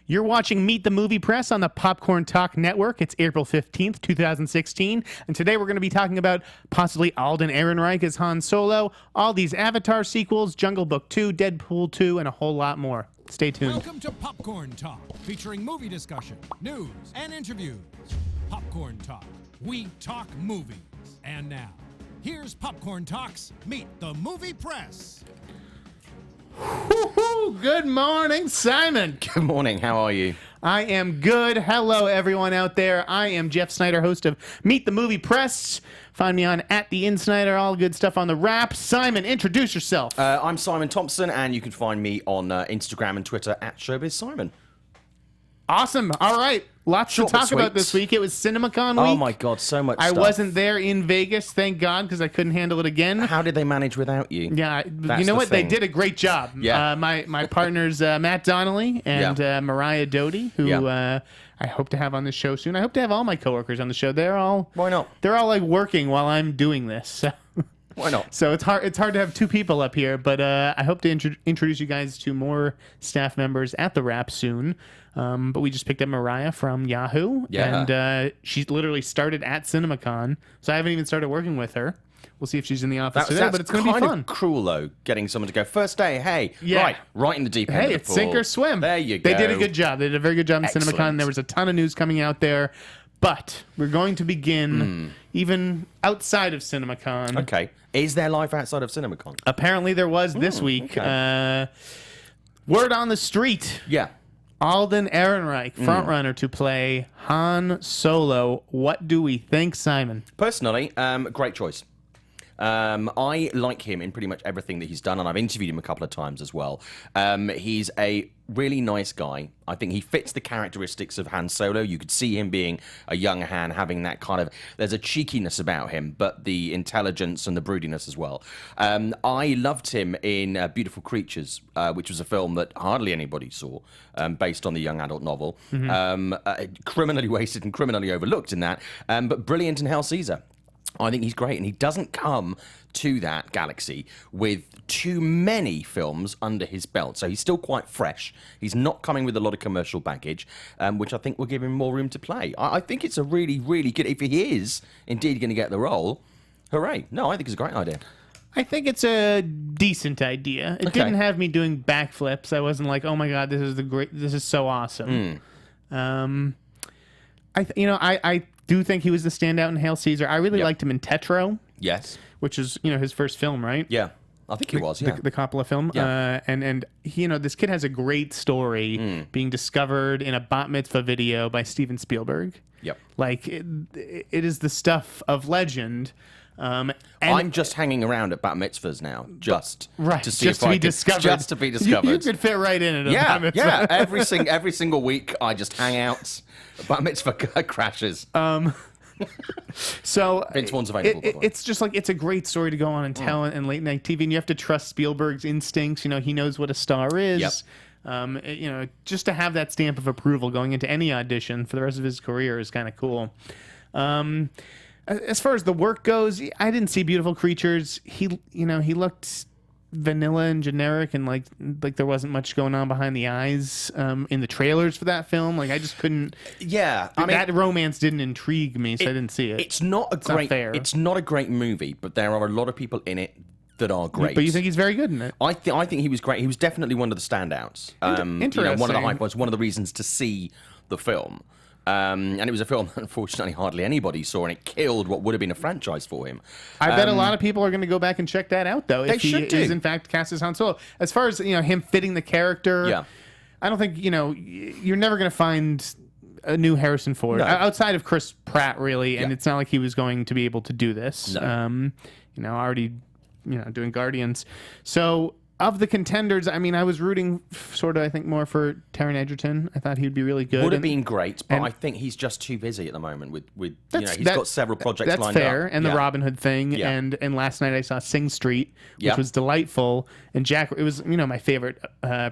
You're watching Meet the Movie Press on the Popcorn Talk Network. It's April 15th, 2016, and today we're going to be talking about possibly Alden Ehrenreich as Han Solo, all these Avatar sequels, Jungle Book 2, Deadpool 2, and a whole lot more. Stay tuned. Welcome to Popcorn Talk, featuring movie discussion, news, and interviews. Popcorn Talk, we talk movies. And now, here's Popcorn Talk's Meet the Movie Press. Woo-hoo! Good morning, Simon. Good morning. How are you? I am good. Hello, everyone out there. I am Jeff Sneider, host of Meet the Movie Press. Find me on @TheInSneider, all good stuff on the wrap. Simon, introduce yourself. I'm Simon Thompson, and you can find me on Instagram and Twitter @ShowbizSimon. Awesome. All right. Lots Short to talk but about sweet. this week. It was CinemaCon week. Oh my God, so much I stuff. wasn't there in Vegas, thank God, because I couldn't handle it again. How did they manage without you? Yeah, That's you know the what? thing. They did a great job. Yeah. My partners, Matt Donnelly and Mariah Doty, who I hope to have on this show soon. I hope to have all my coworkers on the show. Why not? They're all like working while I'm doing this. So. Why not? So it's hard to have two people up here, but I hope to introduce you guys to more staff members at the wrap soon. But we just picked up Mariah from Yahoo, and she literally started at CinemaCon, so I haven't even started working with her. We'll see if she's in the office today, but it's going to be fun. Kind of cruel, though, getting someone to go, first day, hey, right in the deep end of Hey, the it's pool. sink or swim. There you go. They did a good job. They did a very good job in Excellent. CinemaCon. There was a ton of news coming out there, but we're going to begin even outside of CinemaCon. Okay. Is there life outside of CinemaCon? Apparently there was this week. okay. Word on the street. Yeah. Alden Ehrenreich, frontrunner to play Han Solo. What do we think, Simon? Personally, great choice. I like him in pretty much everything that he's done, and I've interviewed him a couple of times as well. He's a really nice guy. I think he fits the characteristics of Han Solo. You could see him being a young Han, having that kind of... There's a cheekiness about him, but the intelligence and the broodiness as well. I loved him in Beautiful Creatures, which was a film that hardly anybody saw, based on the young adult novel. Criminally wasted and criminally overlooked in that, but brilliant in Hail Caesar. I think he's great, and he doesn't come to that galaxy with too many films under his belt, so he's still quite fresh. He's not coming with a lot of commercial baggage, which I think will give him more room to play. I think it's a really, really good... If he is indeed going to get the role, hooray. No, I think it's a great idea. I think it's a decent idea. It didn't have me doing backflips. I wasn't like, oh my God, this is so awesome. I do think he was the standout in Hail Caesar. I really liked him in Tetro. Yes. Which is, his first film, right? Yeah. I think he was, yeah. The Coppola film. Yeah. And he, this kid has a great story being discovered in a bat mitzvah video by Steven Spielberg. Yep. Like, it is the stuff of legend. And I'm just hanging around at bat mitzvahs now, just to see just if to I be could, discovered. just to be discovered. You could fit right in at a bat mitzvah. Yeah. Every single week, I just hang out. Bat mitzvah crashes. So Vince Vaughn's available. by the way. it's just like it's a great story to go on and tell in late night TV, and you have to trust Spielberg's instincts. He knows what a star is. Yep. Just to have that stamp of approval going into any audition for the rest of his career is kind of cool. As far as the work goes, I didn't see Beautiful Creatures. He looked vanilla and generic, and like there wasn't much going on behind the eyes in the trailers for that film. Like I just couldn't. Yeah, that romance didn't intrigue me, so I didn't see it. It's not a great movie, but there are a lot of people in it that are great. But you think he's very good in it? I think he was great. He was definitely one of the standouts. Interesting. One of the high points, one of the reasons to see the film. And it was a film that unfortunately hardly anybody saw, and it killed what would have been a franchise for him. I bet a lot of people are going to go back and check that out, though, if he is in fact cast as Han Solo. As far as him fitting the character, I don't think you're never going to find a new Harrison Ford outside of Chris Pratt, really, and it's not like he was going to be able to do this. No. Already doing Guardians, so. Of the contenders, I was rooting I think more for Taron Egerton. I thought he'd be really good. Would have been great, but I think he's just too busy at the moment with he's got several projects lined up. That's fair, and the Robin Hood thing, and last night I saw Sing Street, which was delightful, and it was my favorite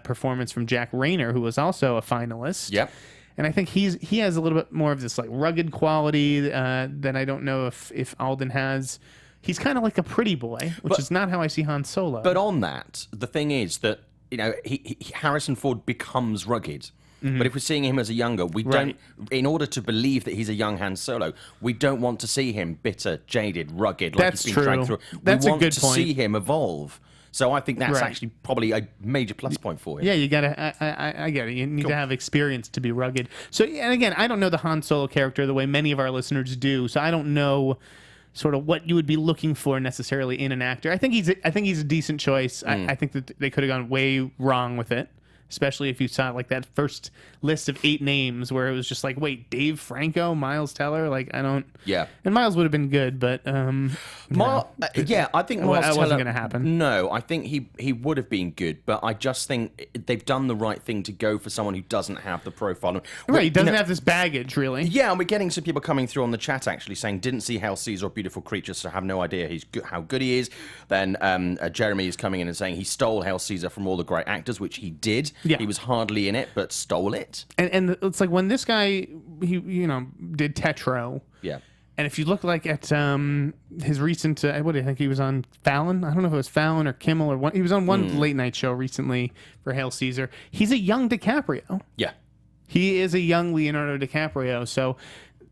performance from Jack Rayner, who was also a finalist. Yep. And I think he has a little bit more of this like rugged quality that I don't know if Alden has. He's kind of like a pretty boy, which is not how I see Han Solo. But on that, the thing is that Harrison Ford becomes rugged. But if we're seeing him as a younger, we don't. In order to believe that he's a young Han Solo, we don't want to see him bitter, jaded, rugged, like That's he's been dragged true. through. That's we a want good to point. see him evolve. So I think that's actually probably a major plus point for him. Yeah, you gotta. I get it. You need to have experience to be rugged. So, and again, I don't know the Han Solo character the way many of our listeners do. So I don't know sort of what you would be looking for necessarily in an actor. I think he's a decent choice. I think that they could have gone way wrong with it. Especially if you saw like that first list of 8 names where it was just like, wait, Dave Franco, Miles Teller, like I don't. Yeah. And Miles would have been good, but I think Miles that Teller wasn't going to happen. No, I think he would have been good, but I just think they've done the right thing to go for someone who doesn't have the profile. Right, he doesn't have this baggage, really. Yeah, and we're getting some people coming through on the chat actually saying didn't see Hail Caesar or Beautiful Creatures, so have no idea how good he is. Then Jeremy is coming in and saying he stole Hail Caesar from all the great actors, which he did. Yeah. He was hardly in it, but stole it. And it's like when this guy he did Tetro. Yeah. And if you look like at his recent, what do you think he was on Fallon? I don't know if it was Fallon or Kimmel or one. He was on one late night show recently for Hail Caesar. He's a young DiCaprio. Yeah. He is a young Leonardo DiCaprio. So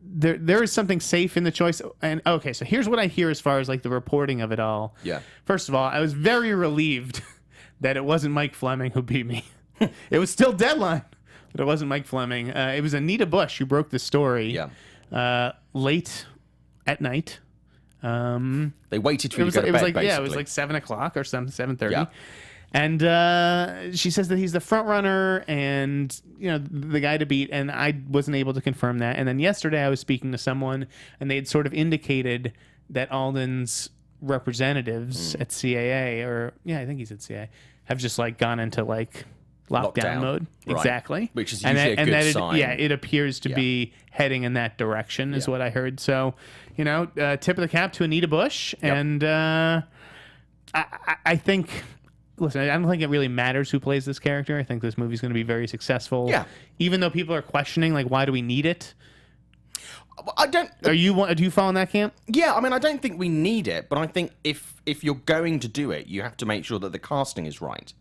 there is something safe in the choice. And okay, so here's what I hear as far as like the reporting of it all. Yeah. First of all, I was very relieved that it wasn't Mike Fleming who beat me. It was still Deadline, but it wasn't Mike Fleming. It was Anita Bush who broke the story. Yeah. Late at night. They waited for you to go to bed, basically. Yeah, it was like 7 o'clock or something, 7:30. Yeah. And she says that he's the front runner and the guy to beat, and I wasn't able to confirm that. And then yesterday I was speaking to someone, and they had sort of indicated that Alden's representatives at CAA, I think he's at CAA, have just like gone into like lockdown mode. Right. Exactly. Which is usually a good sign. It appears to be heading in that direction is what I heard. So, tip of the cap to Anita Bush. Yep. And I think, listen, I don't think it really matters who plays this character. I think this movie's going to be very successful. Yeah. Even though people are questioning, like, why do we need it? I don't. Do you fall in that camp? Yeah, I mean, I don't think we need it, but I think if you're going to do it, you have to make sure that the casting is right.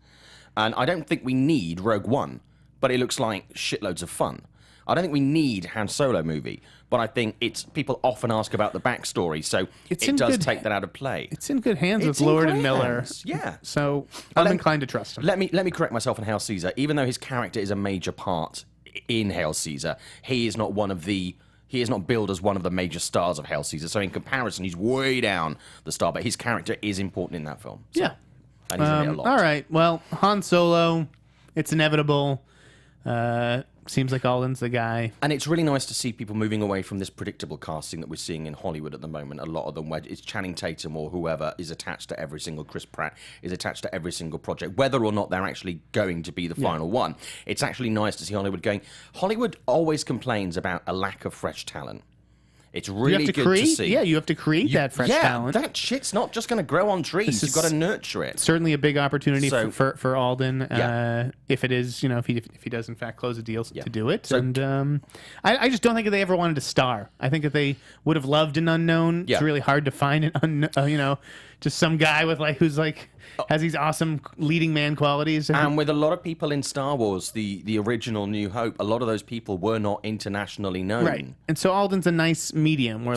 And I don't think we need Rogue One, but it looks like shitloads of fun. I don't think we need Han Solo movie, but I think people often ask about the backstory, so it does take that out of play. It's in good hands with Lord and Miller. Hands. Yeah. So I'm inclined to trust him. Let me correct myself on Hail Caesar. Even though his character is a major part in Hail Caesar, he is not billed as one of the major stars of Hail Caesar. So in comparison, he's way down the star, but his character is important in that film. So. Yeah. And he's in it a lot. All right. Well, Han Solo, it's inevitable. Seems like Alden's the guy. And it's really nice to see people moving away from this predictable casting that we're seeing in Hollywood at the moment. A lot of them, where it's Channing Tatum or whoever is attached to every single, Chris Pratt is attached to every single project, whether or not they're actually going to be the final one. It's actually nice to see Hollywood going. Hollywood always complains about a lack of fresh talent. It's really good to see. Yeah, you have to create that fresh talent. That shit's not just going to grow on trees. You've got to nurture it. Certainly a big opportunity for Alden if it is, if he does in fact close the deals to do it. So, and I just don't think that they ever wanted to star. I think that they would have loved an unknown. It's really hard to find an just some guy with who's has these awesome leading man qualities. And with a lot of people in Star Wars, the original New Hope, a lot of those people were not internationally known. Right. And so Alden's a nice medium where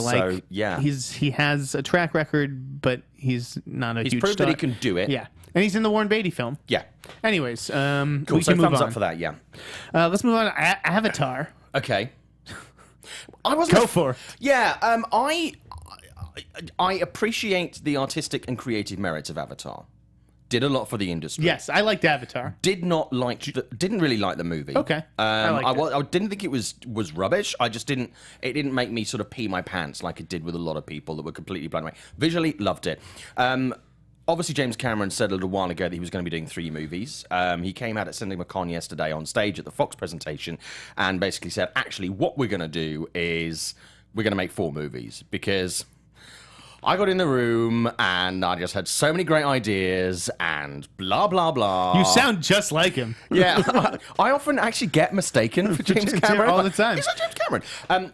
he has a track record, but he's not a huge star. He's proved that he can do it. Yeah. And he's in the Warren Beatty film. Yeah. Anyways, cool. We can move thumbs on. up for that, yeah. Let's move on to Avatar. Okay. Go for it. Yeah, I appreciate the artistic and creative merits of Avatar. Did a lot for the industry. Yes, I liked Avatar. Didn't really like the movie. Okay. I didn't think it was rubbish. I just didn't. It didn't make me sort of pee my pants like it did with a lot of people that were completely blown away. Visually, loved it. Obviously, James Cameron said a little while ago that he was going to be doing 3 movies. He came out at CinemaCon yesterday on stage at the Fox presentation and basically said, actually, what we're going to do is we're going to make 4 movies because I got in the room and I just had so many great ideas and blah, blah, blah. You sound just like him. Yeah. I often actually get mistaken for James Cameron. All the time. He's not James Cameron.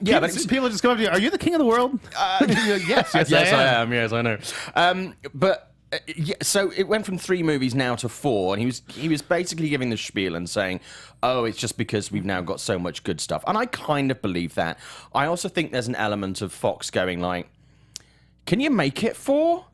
People just come up to you, are you the king of the world? Yes, I am. Yes, I know. But Yeah, so it went from 3 movies now to 4, and he was basically giving the spiel and saying, "Oh, it's just because we've now got so much good stuff," and I kind of believe that. I also think there's an element of Fox going like, "Can you make it 4?"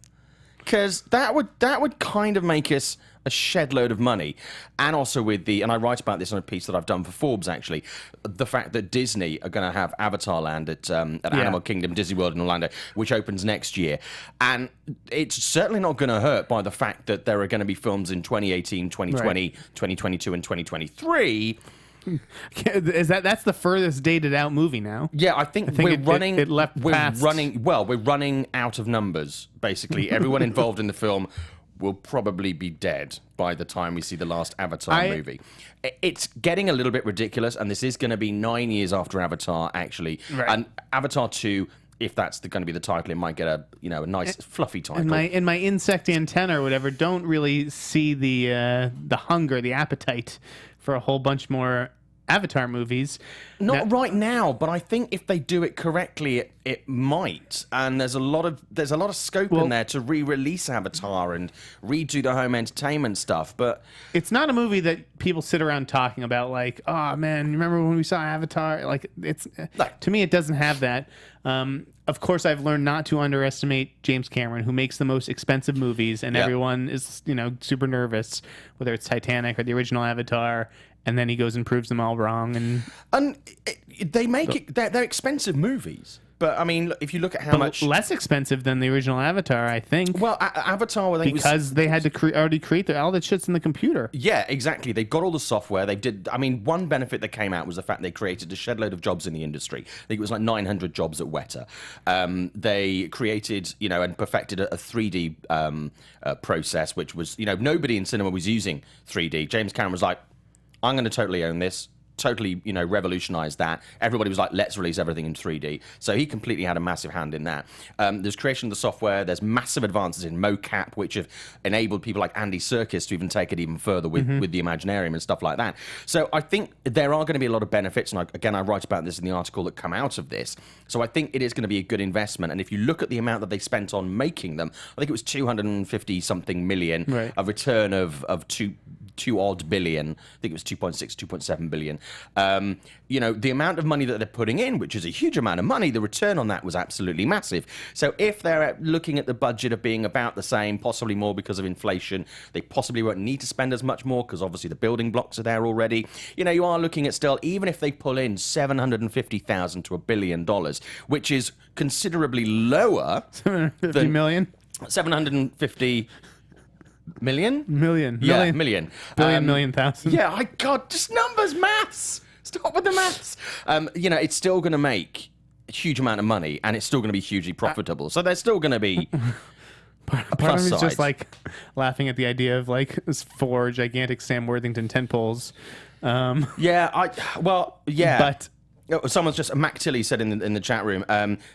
Because that would kind of make us a shed load of money. And also and I write about this on a piece that I've done for Forbes, actually, the fact that Disney are going to have Avatar Land at Animal Kingdom, Disney World in Orlando, which opens next year. And it's certainly not going to hurt by the fact that there are going to be films in 2018, 2020, 2022, and 2023. That's the furthest dated out movie now? Yeah, I think we're running. We're running out of numbers. Basically, everyone involved in the film will probably be dead by the time we see the last Avatar movie. It's getting a little bit ridiculous, and this is going to be 9 years after Avatar, actually. Right. And Avatar 2, if that's going to be the title, it might get a nice fluffy title. And my insect antenna or whatever don't really see the hunger, the appetite for a whole bunch more Avatar movies. Not right now, but I think if they do it correctly, it might. And there's a lot of scope in there to re-release Avatar and redo the home entertainment stuff. But it's not a movie that people sit around talking about like, oh man, remember when we saw Avatar? Like to me, it doesn't have that. Of course, I've learned not to underestimate James Cameron, who makes the most expensive movies, and everyone is super nervous, whether it's Titanic or the original Avatar. And then he goes and proves them all wrong. And they make it... They're expensive movies. But, I mean, if you look at how much... less expensive than the original Avatar, I think. Well, Avatar... I think because they had to already create all that shit's in the computer. Yeah, exactly. They've got all the software. One benefit that came out was the fact they created a shed load of jobs in the industry. I think it was like 900 jobs at Weta. They created, and perfected a 3D process, which was, nobody in cinema was using 3D. James Cameron was like, I'm going to totally own this, totally, revolutionize that. Everybody was like, let's release everything in 3D. So he completely had a massive hand in that. There's creation of the software. There's massive advances in mocap, which have enabled people like Andy Serkis to even take it even further with the Imaginarium and stuff like that. So I think there are going to be a lot of benefits. And I write about this in the article that come out of this. So I think it is going to be a good investment. And if you look at the amount that they spent on making them, I think it was 250 something million, a return of 2 odd billion. I think it was 2.6, 2.7 billion. The amount of money that they're putting in, which is a huge amount of money, the return on that was absolutely massive. So if they're looking at the budget of being about the same, possibly more because of inflation, they possibly won't need to spend as much more because obviously the building blocks are there already. You are looking at still, even if they pull in $750,000 to $1 billion, which is considerably lower than million? 750 million? Million. Yeah, million. Million thousand. Yeah, God, just numbers, maths. Stop with the maths. It's still going to make a huge amount of money, and it's still going to be hugely profitable. So there's still going to be part of me is just like laughing at the idea of like 4 gigantic Sam Worthington tentpoles. But someone's just Mac Tilley said in the chat room,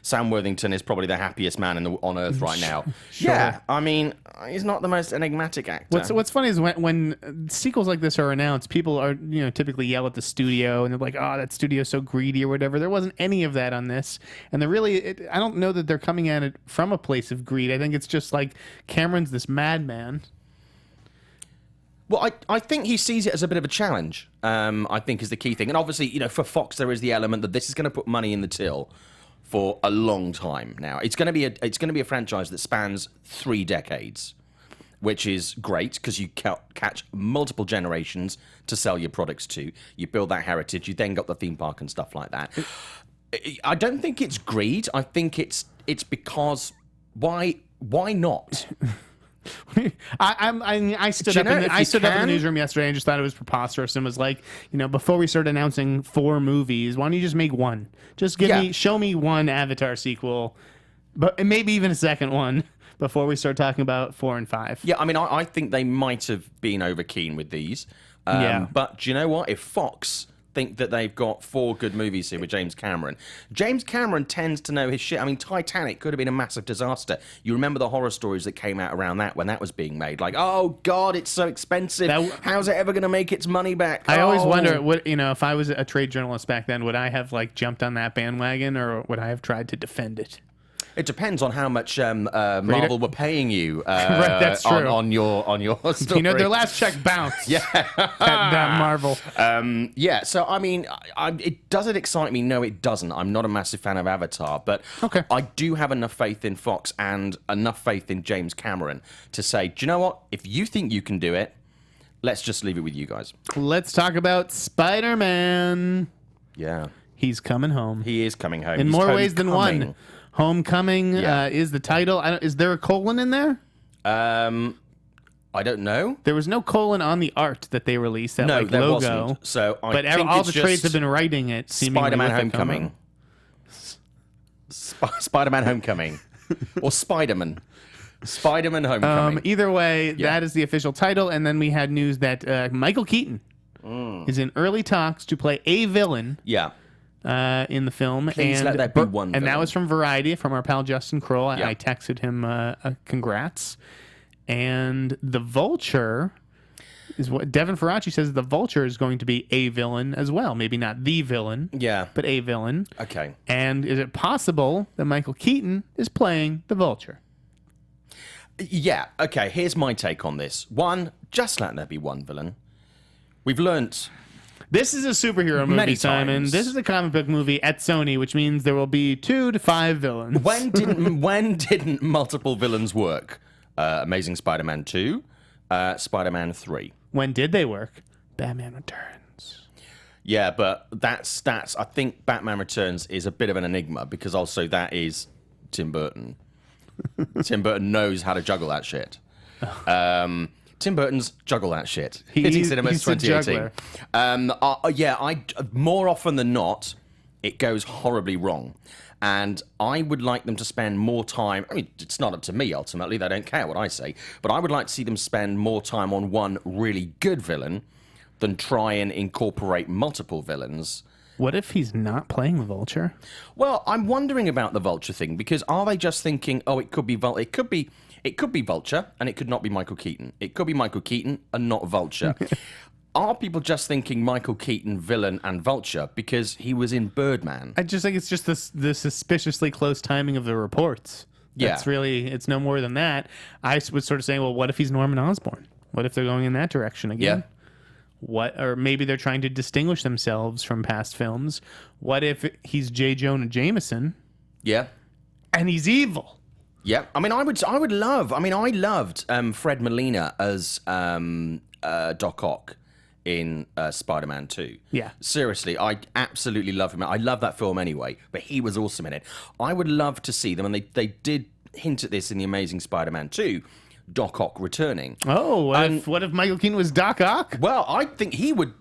Sam Worthington is probably the happiest man on earth right now. Sure. Yeah, I mean, he's not the most enigmatic actor. What's funny is when sequels like this are announced, people are typically yell at the studio and they're like, "Oh, that studio's so greedy" or whatever. There wasn't any of that on this, and I don't know that they're coming at it from a place of greed. I think it's just like Cameron's this madman. Well, I think he sees it as a bit of a challenge, I think is the key thing. And obviously, for Fox, there is the element that this is going to put money in the till for a long time now. It's going to be a franchise that spans 3 decades, which is great because you catch multiple generations to sell your products to. You build that heritage. You then got the theme park and stuff like that. I don't think it's greed. I think it's because why not? I stood up in the newsroom yesterday and just thought it was preposterous and was like, before we start announcing 4 movies, why don't you just make one? Just show me one Avatar sequel, and maybe even a second one before we start talking about 4 and 5. Yeah, I mean, I think they might have been over keen with these. But do you know what? If Fox think that they've got 4 good movies here with James Cameron tends to know his shit. I mean, Titanic could have been a massive disaster. You remember the horror stories that came out around that when that was being made? Like, oh God, it's so expensive. How's it ever going to make its money back? I always wonder, if I was a trade journalist back then, would I have jumped on that bandwagon or would I have tried to defend it? It depends on how much Marvel were paying you Right, that's true. on your story. You know, their last check bounced. Yeah. At Marvel. Yeah, so I mean, does it excite me? No, it doesn't. I'm not a massive fan of Avatar, but Okay. I do have enough faith in Fox and enough faith in James Cameron to say, do you know what? If you think you can do it, let's just leave it with you guys. Let's talk about Spider-Man. Yeah. He's coming home. He is coming home. In He's more ways than homecoming. one. Homecoming Yeah. is the title. Is there a colon in there? I don't know. There was no colon on the art that they released, that No, like there logo. wasn't. So I But think all it's the trades just have been writing it. seemingly Spider-Man with the Homecoming. Spider-Man Homecoming. Or Spiderman. Spiderman Homecoming. Either way, that is the official title. And then we had news that Michael Keaton is in early talks to play a villain Yeah. in the film. Please and let that be one And that villain. was from Variety, from our pal Justin Kroll. Yeah. I texted him congrats. And the Vulture is what Devin Faraci says. The Vulture is going to be a villain as well. Maybe not the villain, Yeah. but a villain. Okay. And is it possible that Michael Keaton is playing the Vulture? Yeah. Okay. Here's my take on this. One, just let there be one villain. We've learnt. This is a superhero movie, Many Simon. times. This is a comic book movie at Sony, which means there will be 2 to 5 villains. When didn't multiple villains work? Amazing Spider-Man 2, Spider-Man 3. When did they work? Batman Returns. Yeah, but that's. I think Batman Returns is a bit of an enigma because also that is Tim Burton. Tim Burton knows how to juggle that shit. Tim Burton's juggle that shit. Hitting cinemas he's a 2018. I more often than not, it goes horribly wrong. And I would like them to spend more time. I mean, it's not up to me ultimately. They don't care what I say. But I would like to see them spend more time on one really good villain than try and incorporate multiple villains. What if he's not playing the Vulture? Well, I'm wondering about the Vulture thing because are they just thinking, oh, it could be it could be Vulture and it could not be Michael Keaton. It could be Michael Keaton and not Vulture. Are people just thinking Michael Keaton, villain, and Vulture because he was in Birdman? I just think it's just the suspiciously close timing of the reports. Yeah. It's no more than that. I was sort of saying, well, what if he's Norman Osborn? What if they're going in that direction again? Yeah. Or maybe they're trying to distinguish themselves from past films. What if he's J. Jonah Jameson Yeah. and he's evil? Yeah. I mean, I loved Fred Molina as Doc Ock in Spider-Man 2. Yeah. Seriously, I absolutely love him. I love that film anyway, but he was awesome in it. I would love to see them, and they did hint at this in The Amazing Spider-Man 2, Doc Ock returning. Oh, what if Michael Keaton was Doc Ock? Well, I think he would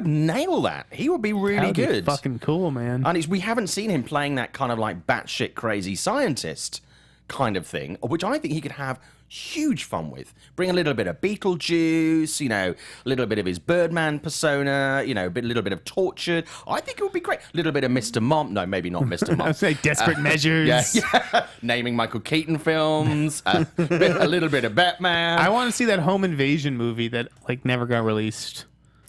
nail that. He would be really That'd be good. fucking cool, man. And we haven't seen him playing that kind of like batshit crazy scientist kind of thing, which I think he could have huge fun with. Bring a little bit of Beetlejuice, a little bit of his Birdman persona, a little bit of Tortured. I think it would be great. A little bit of Mr. Mom. No, maybe not Mr. Mom. I'd say Desperate Measures. Yeah. Naming Michael Keaton films. A little bit of Batman. I want to see that home invasion movie that never got released.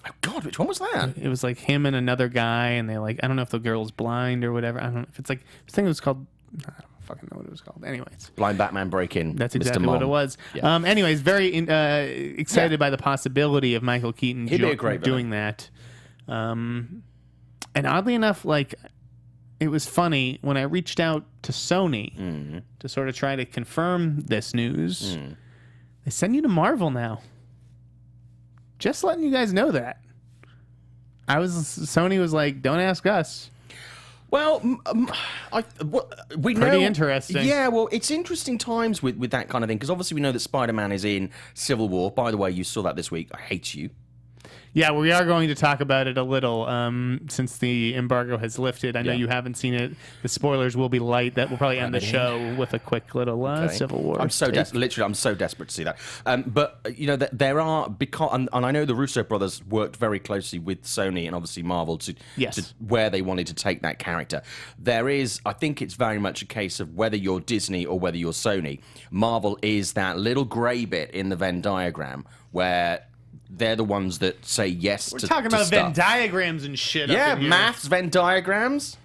Oh, God, which one was that? It was him and another guy, and they I don't know if the girl's blind or whatever. I don't know if it's I think it was called. I don't fucking know what it was called. Anyways, Blind Batman Break-In. that's Mr. exactly Mom. what it was. Yeah. Anyways, very excited by the possibility of Michael Keaton He'd be a great doing that. And oddly enough, it was funny when I reached out to Sony to sort of try to confirm this news. They send you to Marvel now. Just letting you guys know that. Sony was like, don't ask us. Well, we know. Pretty interesting. Yeah, well, it's interesting times with that kind of thing because obviously we know that Spider-Man is in Civil War. By the way, you saw that this week. I hate you. Yeah, we are going to talk about it a little since the embargo has lifted. I know you haven't seen it. The spoilers will be light. That will probably end the show with a quick little Civil War. I'm so desperate. I'm so desperate to see that. But there are and I know the Russo brothers worked very closely with Sony and obviously Marvel to where they wanted to take that character. There is, I think, it's very much a case of whether you're Disney or whether you're Sony. Marvel is that little grey bit in the Venn diagram where they're the ones that say yes to We're talking about stuff. Venn diagrams and shit. Yeah, up in here. maths, Venn diagrams.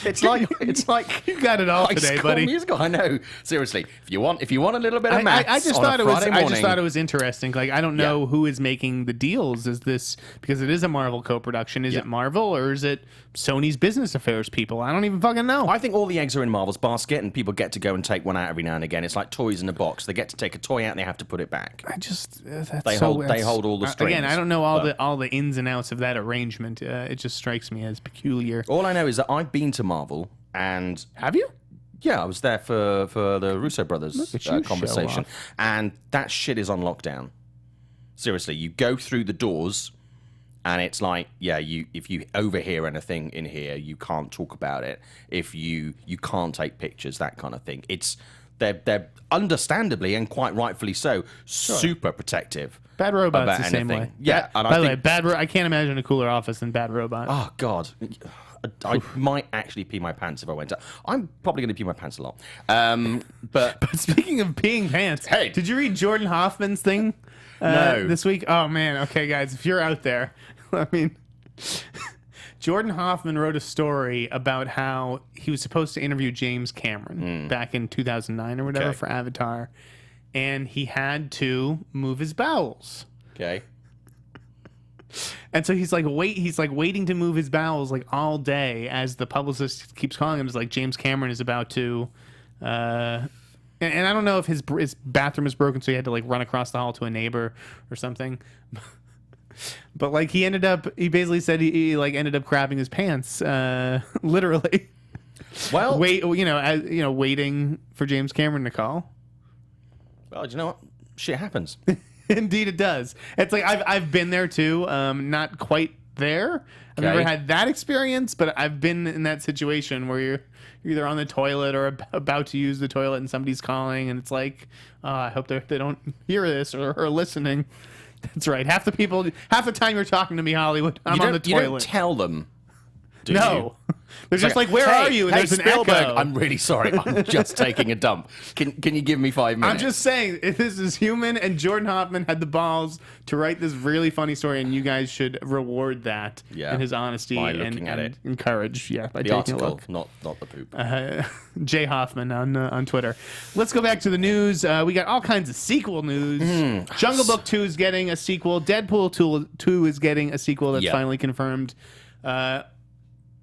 It's like you got it all High today, School buddy. Musical. I know. Seriously, if you want a little bit of I maths just on thought a it was. Friday I morning, just thought it was interesting. Like, I don't know who is making the deals. Is this because it is a Marvel co-production? Is it Marvel or is it Sony's business affairs people? I don't even fucking know. I think all the eggs are in Marvel's basket, and people get to go and take one out every now and again. It's like toys in a box. They get to take a toy out, and they have to put it back. They hold all the strings. Again, I don't know all the ins and outs of that arrangement. It just strikes me as peculiar. All I know is that I've been to Marvel, and have you? Yeah, I was there for the Russo brothers conversation, show off. and that shit is on lockdown. Seriously, you go through the doors, and it's like, if you overhear anything in here, you can't talk about it. If you can't take pictures, that kind of thing. They're understandably and quite rightfully so super protective. Bad Robot's the same way. Yeah, and by the way, I can't imagine a cooler office than Bad Robot. Oh God. I might actually pee my pants if I went out. I'm probably going to pee my pants a lot. But speaking of peeing pants, hey, did you read Jordan Hoffman's thing this week? Oh, man. Okay, guys, if you're out there, I mean, Jordan Hoffman wrote a story about how he was supposed to interview James Cameron back in 2009 or whatever for Avatar, and he had to move his bowels. Okay. And so he's waiting to move his bowels like all day as the publicist keeps calling him. It's like James Cameron is about to, and I don't know if his bathroom is broken, so he had to like run across the hall to a neighbor or something. But like he basically said he ended up crapping his pants, literally. Well, waiting for James Cameron to call. Well, do you know what? Shit happens. Indeed, it does. It's like I've been there too. Not quite there. I've never had that experience, but I've been in that situation where you're either on the toilet or about to use the toilet, and somebody's calling, and it's like, I hope they don't hear this or are listening. That's right. Half the time you're talking to me, Hollywood, I'm on the toilet. You don't tell them. No. They're just like, where are you? And there's Spielberg, an echo. I'm really sorry. I'm just taking a dump. Can you give me 5 minutes? I'm just saying, this is human, and Jordan Hoffman had the balls to write this really funny story, and you guys should reward that and his honesty by looking at it. Encourage, by the taking article, a look. not the poop. Jay Hoffman on Twitter. Let's go back to the news. We got all kinds of sequel news. Jungle Book 2 is getting a sequel. Deadpool 2 is getting a sequel that's finally confirmed.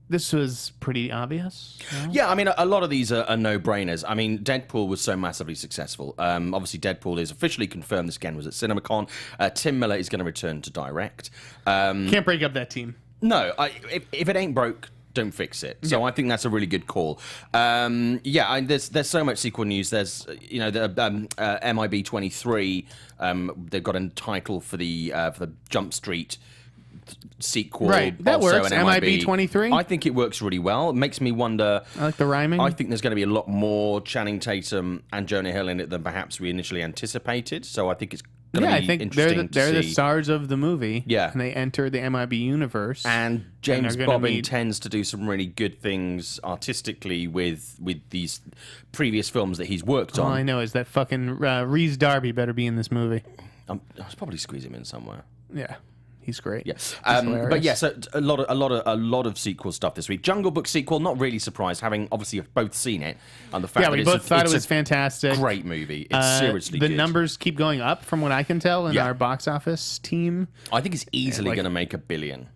This was pretty obvious. No? Yeah, I mean, a lot of these are no-brainers. I mean, Deadpool was so massively successul. Obviously, Deadpool is officially confirmed. This again was at CinemaCon. Tim Miller is going to return to direct. Can't break up that team. No, if it ain't broke, don't fix it. So I think that's a really good call. There's so much sequel news. There's the MIB 23. They've got a title for the Jump Street sequel. Right, that works. MIB 23. I think it works really well. It makes me wonder. I like the rhyming. I think there's going to be a lot more Channing Tatum and Jonah Hill in it than perhaps we initially anticipated. So I think it's going to be interesting to see. They're the stars of the movie. Yeah, and they enter the MIB universe. And James Bobbin tends to do some really good things artistically with these previous films that he's worked on. All I know is that fucking Rhys Darby better be in this movie. I'll probably squeeze him in somewhere. Yeah. He's great. Yes, but yeah, so a lot of sequel stuff this week. Jungle Book sequel, not really surprised, having obviously both seen it, and the fact that we both thought it was fantastic, great movie. It's seriously the good. numbers keep going up from what I can tell in our box office team. I think it's easily going to make $1 billion.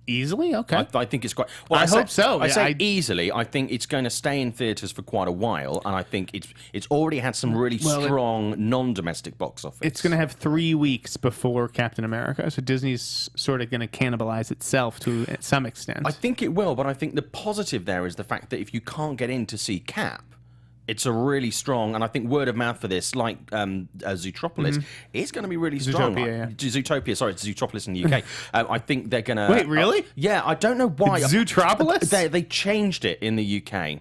Easily? Okay. I think it's quite... Well, I hope so. I say easily. I think it's going to stay in theatres for quite a while, and I think it's already had some really strong non-domestic box office. It's going to have 3 weeks before Captain America, so Disney's sort of going to cannibalize itself to some extent. I think it will, but I think the positive there is the fact that if you can't get in to see Cap, it's a really strong, and I think word of mouth for this, like Zootropolis, is going to be really strong. Zootopia, sorry, it's Zootropolis in the UK. I think they're going to... Wait, really? Yeah, I don't know why. It's Zootropolis? They changed it in the UK.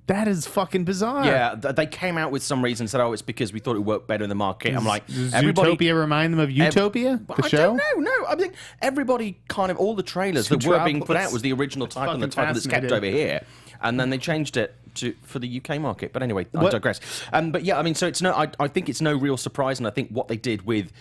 That is fucking bizarre. Yeah, they came out with some reason, said, it's because we thought it worked better in the market. I'm like, does Zootopia remind them of Utopia, the show? I don't know. I think everybody kind of, all the trailers that were being put out was the original title, and the title that's kept over here. And then they changed it for the UK market. But anyway, I digress. But yeah, I mean, so it's I think it's no real surprise, and I think what they did with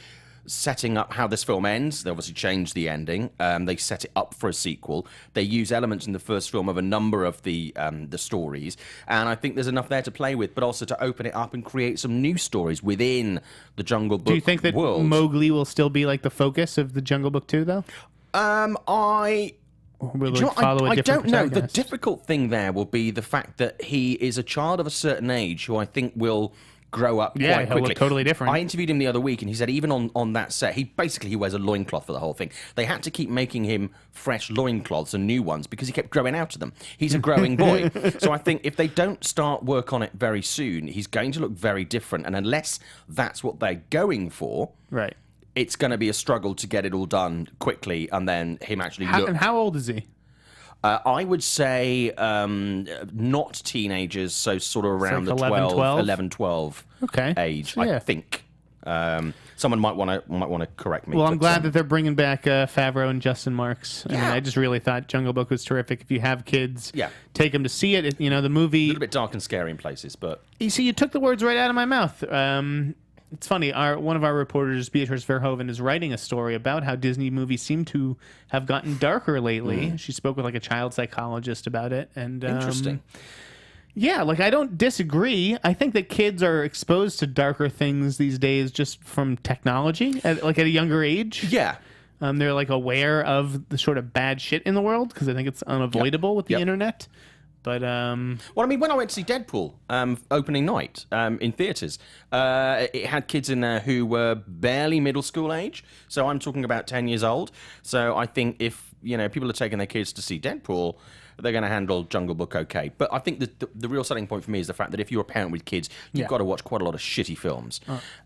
setting up how this film ends. They obviously changed the ending. They set it up for a sequel. They use elements in the first film of a number of the stories, and I think there's enough there to play with, but also to open it up and create some new stories within the Jungle Book world. Do you think that Mowgli will still be like the focus of the Jungle Book 2, though? I don't know. The difficult thing there will be the fact that he is a child of a certain age who I think will grow up quite quickly. Look totally different. I interviewed him the other week, and he said even on that set, he wears a loincloth for the whole thing. They had to keep making him fresh loincloths and new ones because he kept growing out of them. He's a growing boy. So I think if they don't start work on it very soon, he's going to look very different. And unless that's what they're going for, right, it's going to be a struggle to get it all done quickly and then him actually look... And how old is he? I would say not teenagers, so sort of around the 11, 12 age, I think. Someone might want to correct me. Well, I'm glad that they're bringing back Favreau and Justin Marks. I mean, I just really thought Jungle Book was terrific. If you have kids, take them to see it. The movie... A little bit dark and scary in places, but... You see, you took the words right out of my mouth. It's funny, one of our reporters, Beatrice Verhoeven, is writing a story about how Disney movies seem to have gotten darker lately. She spoke with like a child psychologist about it. And interesting. Yeah, like I don't disagree. I think that kids are exposed to darker things these days just from technology, at a younger age. Yeah. They're like aware of the sort of bad shit in the world because I think it's unavoidable with the internet. But well, I mean, when I went to see Deadpool opening night in theaters, it had kids in there who were barely middle school age. So I'm talking about 10 years old. So I think if people are taking their kids to see Deadpool, they're going to handle Jungle Book okay. But I think the real selling point for me is the fact that if you're a parent with kids, you've got to watch quite a lot of shitty films.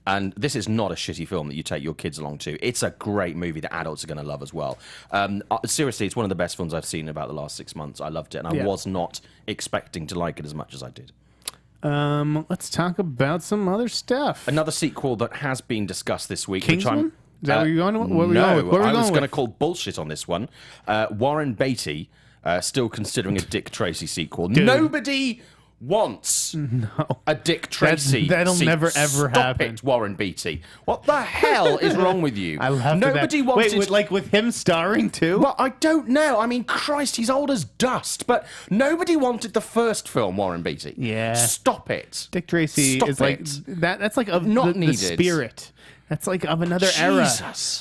And this is not a shitty film that you take your kids along to. It's a great movie that adults are going to love as well. Seriously, it's one of the best films I've seen in about the last 6 months. I loved it, and I was not expecting to like it as much as I did. Let's talk about some other stuff. Another sequel that has been discussed this week. Kingsman? Is that where you're going? I was going to call bullshit on this one. Warren Beatty... still considering a Dick Tracy sequel. Dude. Nobody wants a Dick Tracy That'll sequel. never, ever happen. Stop it, Warren Beatty. What the hell is wrong with you? I love Nobody that. wanted... Wait, with him starring too? Well, I don't know. I mean, Christ, he's old as dust. But nobody wanted the first film, Warren Beatty. Yeah. Stop it. Dick Tracy is like... That's like the spirit. That's like of another era.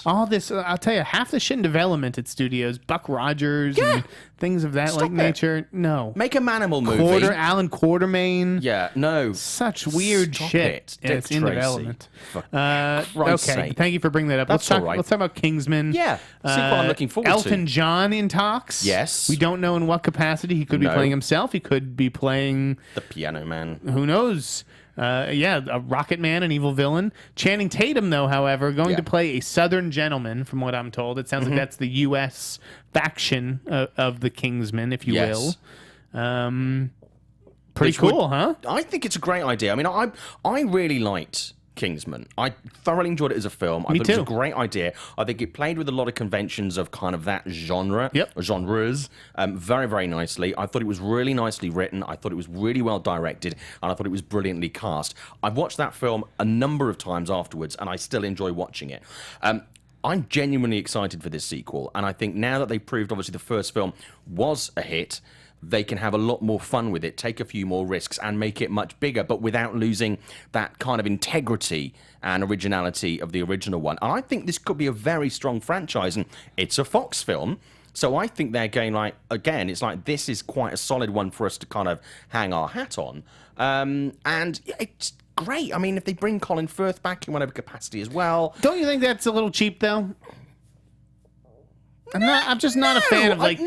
All this, I'll tell you, half the shit in development at studios, Buck Rogers and things of that nature. No. Make a Manimal movie. Alan Quartermain. Yeah, no. Such weird shit. It's in development. Okay, thank you for bringing that up. That's all right. Let's talk about Kingsman. Yeah, sequel I'm looking forward to. Elton John in talks. Yes. We don't know in what capacity. He could be playing himself. He could be playing... The Piano Man. Who knows? A Rocket Man, an evil villain. Channing Tatum, though, however, going to play a Southern gentleman, from what I'm told. It sounds like that's the U.S. faction of the Kingsmen, if you will. Pretty cool, huh? I think it's a great idea. I mean, I really liked Kingsman. I thoroughly enjoyed it as a film. I thought it was a great idea. I think it played with a lot of conventions of kind of that genres, very, very nicely. I thought it was really nicely written. I thought it was really well directed, and I thought it was brilliantly cast. I've watched that film a number of times afterwards, and I still enjoy watching it. I'm genuinely excited for this sequel, and I think now that they've proved, obviously, the first film was a hit, they can have a lot more fun with it, take a few more risks, and make it much bigger, but without losing that kind of integrity and originality of the original one. And I think this could be a very strong franchise, and it's a Fox film, so I think they're going like, again, it's like this is quite a solid one for us to kind of hang our hat on. And it's great. I mean, if they bring Colin Firth back in whatever capacity as well. Don't you think that's a little cheap, though? I'm just not a fan of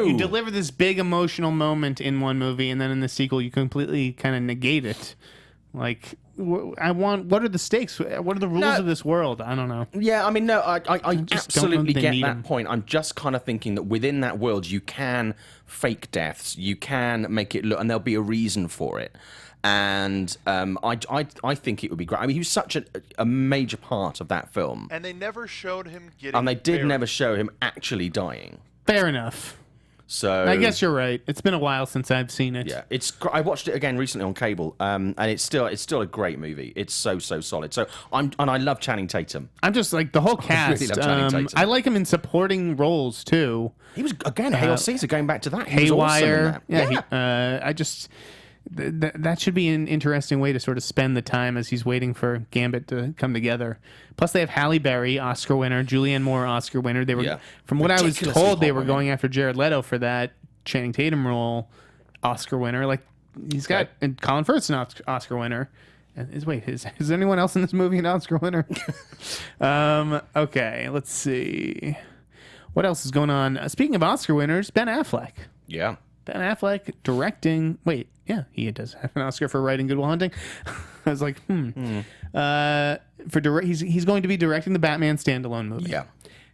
you deliver this big emotional moment in one movie and then in the sequel you completely kind of negate it. Like, what are the stakes? What are the rules of this world? I don't know. Yeah, I mean, no, I absolutely get that point. I'm just kind of thinking that within that world you can fake deaths, you can make it look, and there'll be a reason for it. And I think it would be great. I mean, he was such a major part of that film. And they never showed him getting And they did buried. never show him actually dying. Fair enough. So I guess you're right. It's been a while since I've seen it. Yeah, I watched it again recently on cable, and it's still a great movie. It's so solid. So I love Channing Tatum. I'm just like the whole cast. really love Channing Tatum. I like him in supporting roles too. He was again Hail Caesar. Going back to that, he Haywire. was awesome in that. Yeah. I just that should be an interesting way to sort of spend the time as he's waiting for Gambit to come together. Plus, they have Halle Berry, Oscar winner, Julianne Moore, Oscar winner. They were, from what I was told, they were going after Jared Leto for that Channing Tatum role, Oscar winner. Like he's got and Colin Firth's an Oscar winner. And is anyone else in this movie an Oscar winner? Okay, let's see. What else is going on? Speaking of Oscar winners, Ben Affleck. Yeah. Ben Affleck directing. Wait, yeah, he does have an Oscar for writing Good Will Hunting. I was like, he's going to be directing the Batman standalone movie. Yeah.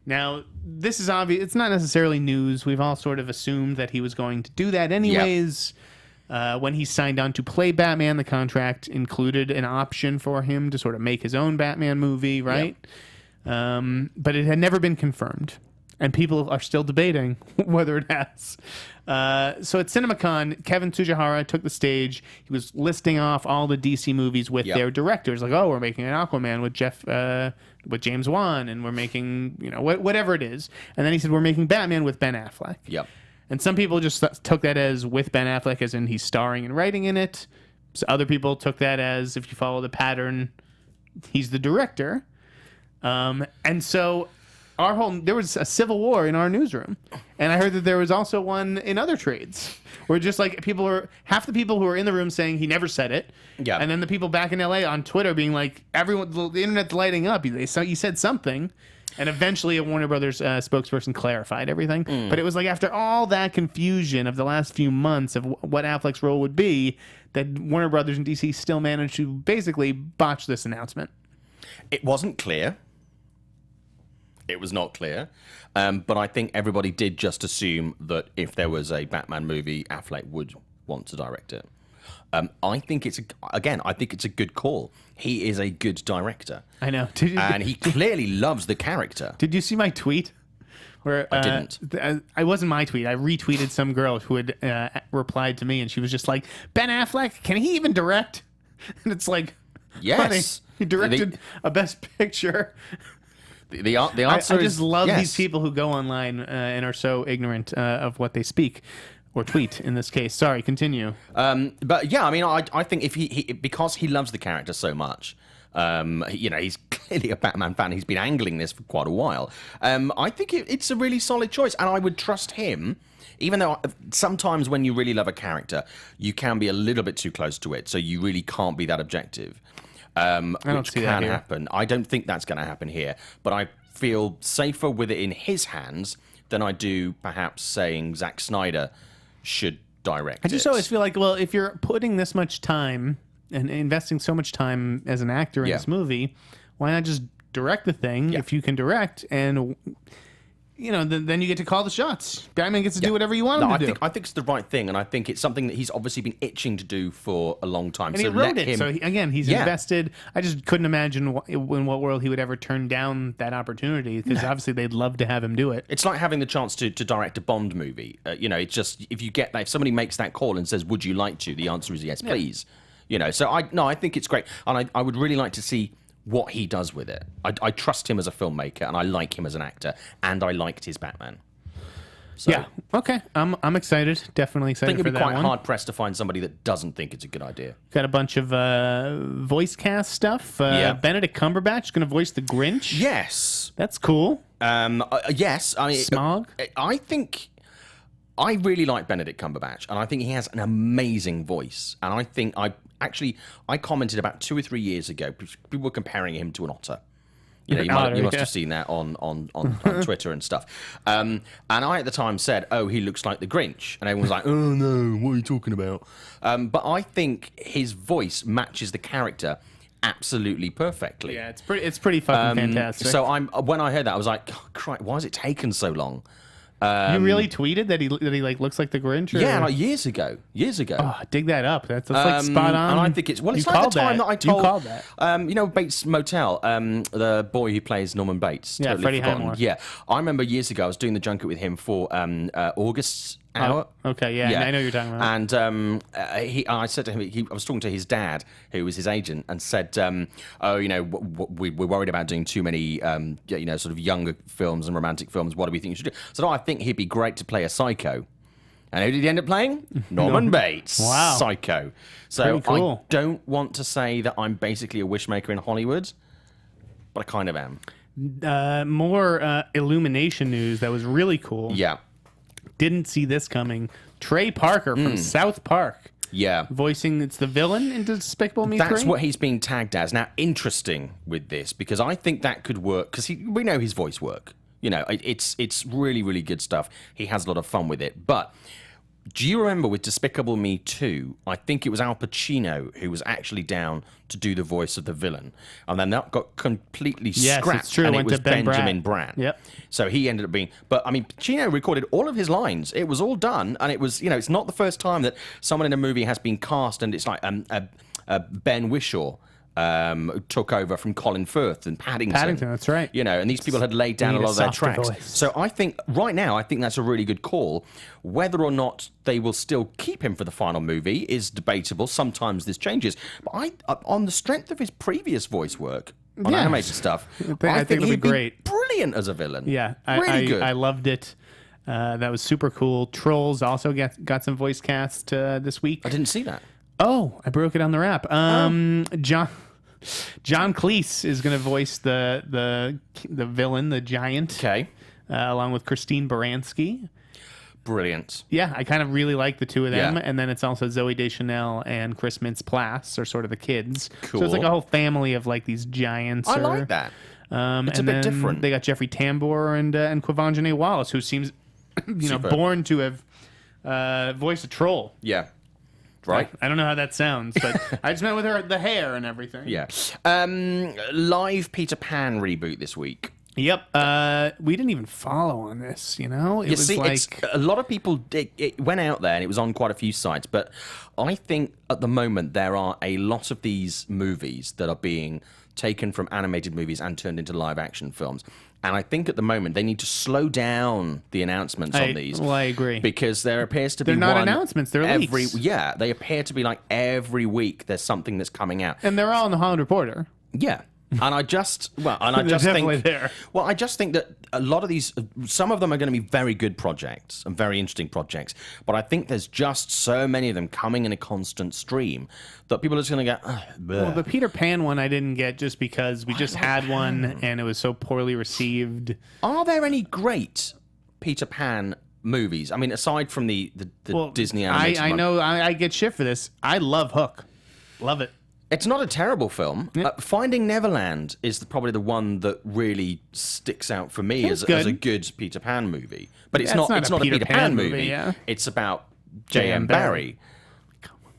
Now, this is obvious. It's not necessarily news. We've all sort of assumed that he was going to do that anyways. Yep. When he signed on to play Batman, the contract included an option for him to sort of make his own Batman movie, right? Yep. But it had never been confirmed. And people are still debating whether it has. So at CinemaCon, Kevin Tsujihara took the stage. He was listing off all the DC movies with their directors. Like, oh, we're making an Aquaman with James Wan, and we're making, whatever it is. And then he said, we're making Batman with Ben Affleck. Yep. And some people just took that as with Ben Affleck, as in he's starring and writing in it. So other people took that as, if you follow the pattern, he's the director. And so there was a civil war in our newsroom, and I heard that there was also one in other trades, where just like half the people who were in the room saying he never said it, and then the people back in LA on Twitter being like, everyone, the internet's lighting up. He said something, and eventually a Warner Brothers spokesperson clarified everything. But it was like after all that confusion of the last few months of what Affleck's role would be, that Warner Brothers and DC still managed to basically botch this announcement. It wasn't clear. It was not clear, but I think everybody did just assume that if there was a Batman movie, Affleck would want to direct it. I think it's a good call. He is a good director. I know, and he clearly loves the character. Did you see my tweet? Where I didn't. It wasn't my tweet. I retweeted some girl who had replied to me, and she was just like, "Ben Affleck, can he even direct?" And it's like, yes, funny. He directed a Best Picture. The answer I just love yes. these people who go online and are so ignorant of what they speak or tweet in this case. Sorry, continue. But yeah, I mean, I think if he because he loves the character so much, he's clearly a Batman fan. He's been angling this for quite a while. I think it's a really solid choice, and I would trust him. Even though sometimes when you really love a character, you can be a little bit too close to it, so you really can't be that objective. Which can happen. I don't think that's going to happen here, but I feel safer with it in his hands than I do perhaps saying Zack Sneider should direct it. I just always feel like, well, if you're putting this much time and investing so much time as an actor in this movie, why not just direct the thing if you can direct and... then you get to call the shots. Batman gets to do whatever you want him to do. I think it's the right thing, and I think it's something that he's obviously been itching to do for a long time. And he wrote it, so he's invested. I just couldn't imagine in what world he would ever turn down that opportunity, because obviously they'd love to have him do it. It's like having the chance to direct a Bond movie. It's just, if you get that, if somebody makes that call and says, would you like to? The answer is yes, please. So I think it's great, and I would really like to see what he does with it. I trust him as a filmmaker, and I like him as an actor, and I liked his Batman. So, yeah. Okay. I'm excited. Definitely excited for that one. I think it'd be quite hard pressed to find somebody that doesn't think it's a good idea. Got a bunch of voice cast stuff. Benedict Cumberbatch is going to voice the Grinch. Yes. That's cool. Yes. I mean, Smog. I think I really like Benedict Cumberbatch, and I think he has an amazing voice. And I think I commented about 2 or 3 years ago. People were comparing him to an otter. You must have seen that on Twitter and stuff. And I at the time said, "Oh, he looks like the Grinch," and everyone was like, "Oh no, what are you talking about?" But I think his voice matches the character absolutely perfectly. Yeah, it's pretty fucking fantastic. So when I heard that, I was like, oh, Christ, why has it taken so long? You really tweeted that he like looks like the Grinch? Or? Yeah, like years ago. Oh, dig that up. That's like spot on. And I think it's like the time that I told. You called that. Bates Motel, the boy who plays Norman Bates. Yeah, totally Freddie forgotten. Highmore. Yeah, I remember years ago I was doing the junket with him for August's hour. Okay, yeah, I know what you're talking about. And I said to him, I was talking to his dad, who was his agent, and said, we're worried about doing too many, sort of younger films and romantic films. What do we think you should do? I said, I think he'd be great to play a psycho. And who did he end up playing? Norman Bates. Wow. Psycho. So cool. I don't want to say that I'm basically a wishmaker in Hollywood, but I kind of am. More Illumination news that was really cool. Yeah. Didn't see this coming. Trey Parker from South Park. Yeah. Voicing, it's the villain in Despicable Me 3? That's what he's being tagged as. Now, interesting with this, because I think that could work, because we know his voice work. You know, it's really, really good stuff. He has a lot of fun with it. But do you remember with Despicable Me 2, I think it was Al Pacino who was actually down to do the voice of the villain. And then that got completely scrapped. It's true. And Went it was to Ben Benjamin Bratt. Yep. So he ended up being... But, I mean, Pacino recorded all of his lines. It was all done. And it was, it's not the first time that someone in a movie has been cast and it's like Ben Whishaw took over from Colin Firth and Paddington. That's right. And these people had laid down a lot of their tracks. Voice. So I think right now, that's a really good call. Whether or not they will still keep him for the final movie is debatable. Sometimes this changes. But on the strength of his previous voice work on animated stuff, I think it'll he'd be great. Brilliant as a villain. Yeah, really good. I loved it. That was super cool. Trolls also got some voice cast this week. I didn't see that. Oh, I broke it on the wrap. John Cleese is going to voice the villain, the giant. Okay. Along with Christine Baranski. Brilliant. Yeah, I kind of really like the two of them. Yeah. And then it's also Zooey Deschanel and Chris Mintz-Plasse are sort of the kids. Cool. So it's like a whole family of like these giants. I like that. It's a bit different. They got Jeffrey Tambor and Quvenzhané Wallis, who seems, born to have voiced a troll. Yeah. Right. I don't know how that sounds, but I just meant with her the hair and everything. Yeah. Live Peter Pan reboot this week. Yep. We didn't even follow on this, It was a lot of people, it went out there and it was on quite a few sites, but I think at the moment there are a lot of these movies that are being taken from animated movies and turned into live action films. And I think at the moment they need to slow down the announcements on these. Well, I agree. Because there appears to be they're not announcements, they're leaks. Yeah, they appear to be like every week there's something that's coming out. And they're all in the Hollywood Reporter. Yeah. And I just think there. Well, I just think that a lot of these, some of them are going to be very good projects and very interesting projects, but I think there's just so many of them coming in a constant stream that people are just going to go. Well, the Peter Pan one I didn't get just because we just had one and it was so poorly received. Are there any great Peter Pan movies? I mean, aside from the Disney animated one. I know I get shit for this. I love Hook. Love it. It's not a terrible film. Yeah. Finding Neverland is probably the one that really sticks out for me as a good Peter Pan movie. But it's not a Peter Pan movie. Yeah. It's about J.M. Barrie.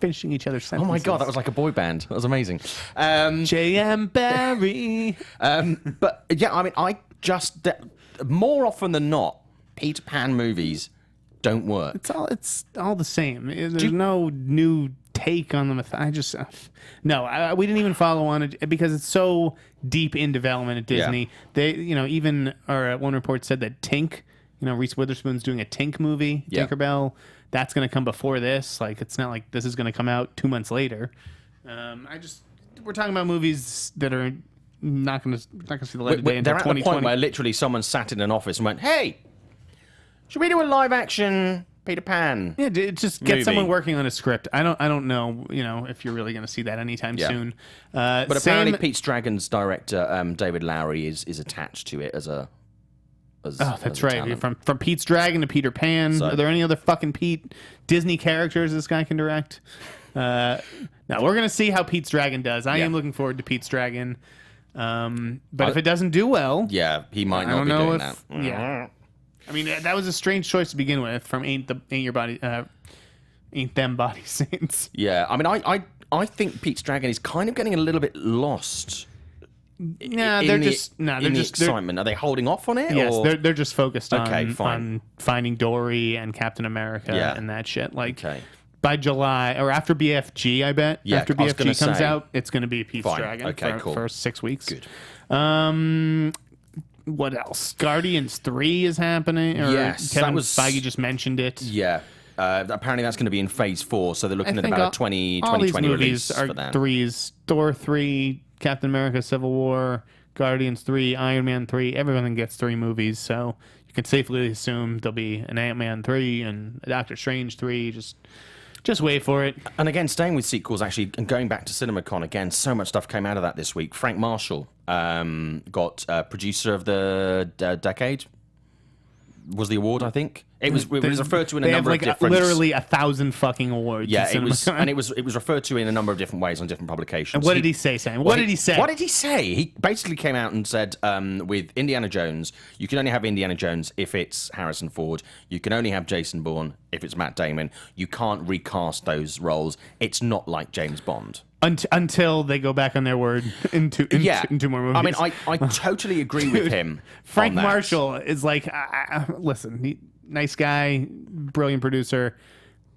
Finishing each other's sentences. Oh my God, that was like a boy band. That was amazing. J.M. Barrie. But yeah, I mean, more often than not, Peter Pan movies don't work. It's all the same. There's no new take on them. We didn't even follow on it because it's so deep in development at Disney. Yeah. One report said that Tink, Reese Witherspoon's doing a Tink movie, Tinkerbell. That's going to come before this. Like, it's not like this is going to come out 2 months later. We're talking about movies that are not going to see the light of day until 2020. They're at the point where literally someone sat in an office and went, "Hey, should we do a live action Peter Pan?" Yeah, just get someone working on a script. I don't know, if you're really going to see that anytime soon. But apparently, Pete's Dragon's director David Lowery is attached to it as that's right. talent. From Pete's Dragon to Peter Pan. Are there any other fucking Disney characters this guy can direct? Now we're gonna see how Pete's Dragon does. I am looking forward to Pete's Dragon. But if it doesn't do well, he might not be doing that. Yeah. I mean, that was a strange choice to begin with from Ain't Them Body Saints. Yeah, I mean, I think Pete's Dragon is kind of getting a little bit lost. They're just excitement. Are they holding off on it? Yes, or? they're just focused on Finding Dory and Captain America and that shit. Like by July or after BFG, I bet. Yeah, after BFG comes out, it's going to be Pete's Dragon for 6 weeks. Good. what else? Guardians 3 is happening. Or Yes, Kevin that was Feige just mentioned it. Yeah. Apparently that's going to be in phase 4, so they're looking at about a 2020 all these movies release are for that. threes. Thor 3, Captain America: Civil War, Guardians 3, Iron Man 3. Everyone gets 3 movies, so you can safely assume there'll be an Ant-Man 3 and a Doctor Strange 3. Just wait for it. And again, staying with sequels, actually, and going back to CinemaCon again, so much stuff came out of that this week. Frank Marshall got producer of the decade. Was the award, I think. It was referred to in a number of different... literally 1,000 fucking awards. Yeah, it was referred to in a number of different ways on different publications. And what did he say, Sam? What did he say? What did he say? He basically came out and said, with Indiana Jones, you can only have Indiana Jones if it's Harrison Ford. You can only have Jason Bourne if it's Matt Damon. You can't recast those roles. It's not like James Bond. Until they go back on their word into more movies. I mean, I totally agree with him. Frank Marshall is like, listen, nice guy, brilliant producer,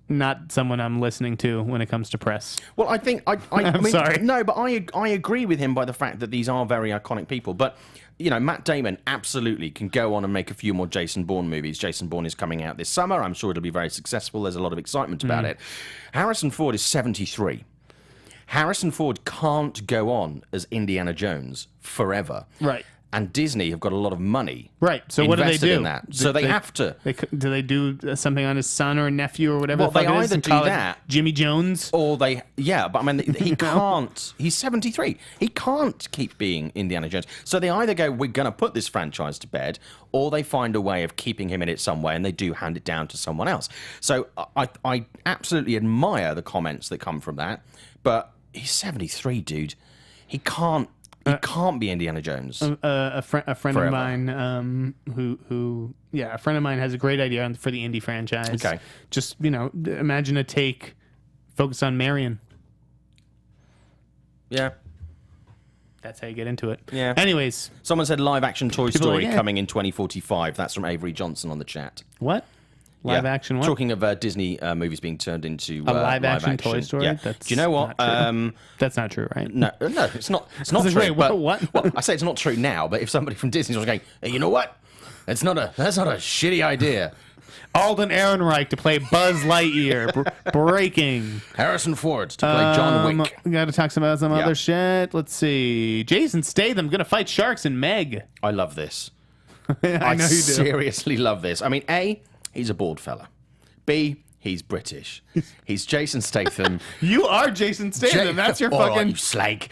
not someone I'm listening to when it comes to press. Well, I think I'm sorry. No, but I agree with him by the fact that these are very iconic people. But you know, Matt Damon absolutely can go on and make a few more Jason Bourne movies. Jason Bourne is coming out this summer. I'm sure it'll be very successful. There's a lot of excitement about it. Harrison Ford is 73. Harrison Ford can't go on as Indiana Jones forever. Right. And Disney have got a lot of money. Right. So what do they do? In that. So they have to. Do they do something on his son or nephew or whatever? Well, they either do that, Jimmy Jones, or they. Yeah, but I mean, he can't. He's 73. He can't keep being Indiana Jones. So they either go, we're going to put this franchise to bed, or they find a way of keeping him in it some way, and they do hand it down to someone else. So I absolutely admire the comments that come from that, but he's 73, dude. He can't be Indiana Jones. A friend Forever. of mine, a friend of mine has a great idea for the Indy franchise. Okay. Just, imagine a take, focus on Marion. Yeah. That's how you get into it. Yeah. Anyways. Someone said live action Toy Story like, coming in 2045. That's from Avery Johnson on the chat. What? Live action what? Talking of Disney movies being turned into a live action Toy Story. Yeah. That's Do you know what? That's not true, right? No, it's not. It's not true. Wait, but, what? Well, I say it's not true now, but if somebody from Disney was going, hey, you know what? That's not a shitty idea. Alden Ehrenreich to play Buzz Lightyear. Breaking. Harrison Ford to play John Wick. We got to talk about some other shit. Let's see. Jason Statham going to fight sharks in Meg. I love this. I know you do. Seriously love this. I mean, A, he's a bald fella. B, he's British. He's Jason Statham. You are Jason Statham. That's your fucking... Right, you slag.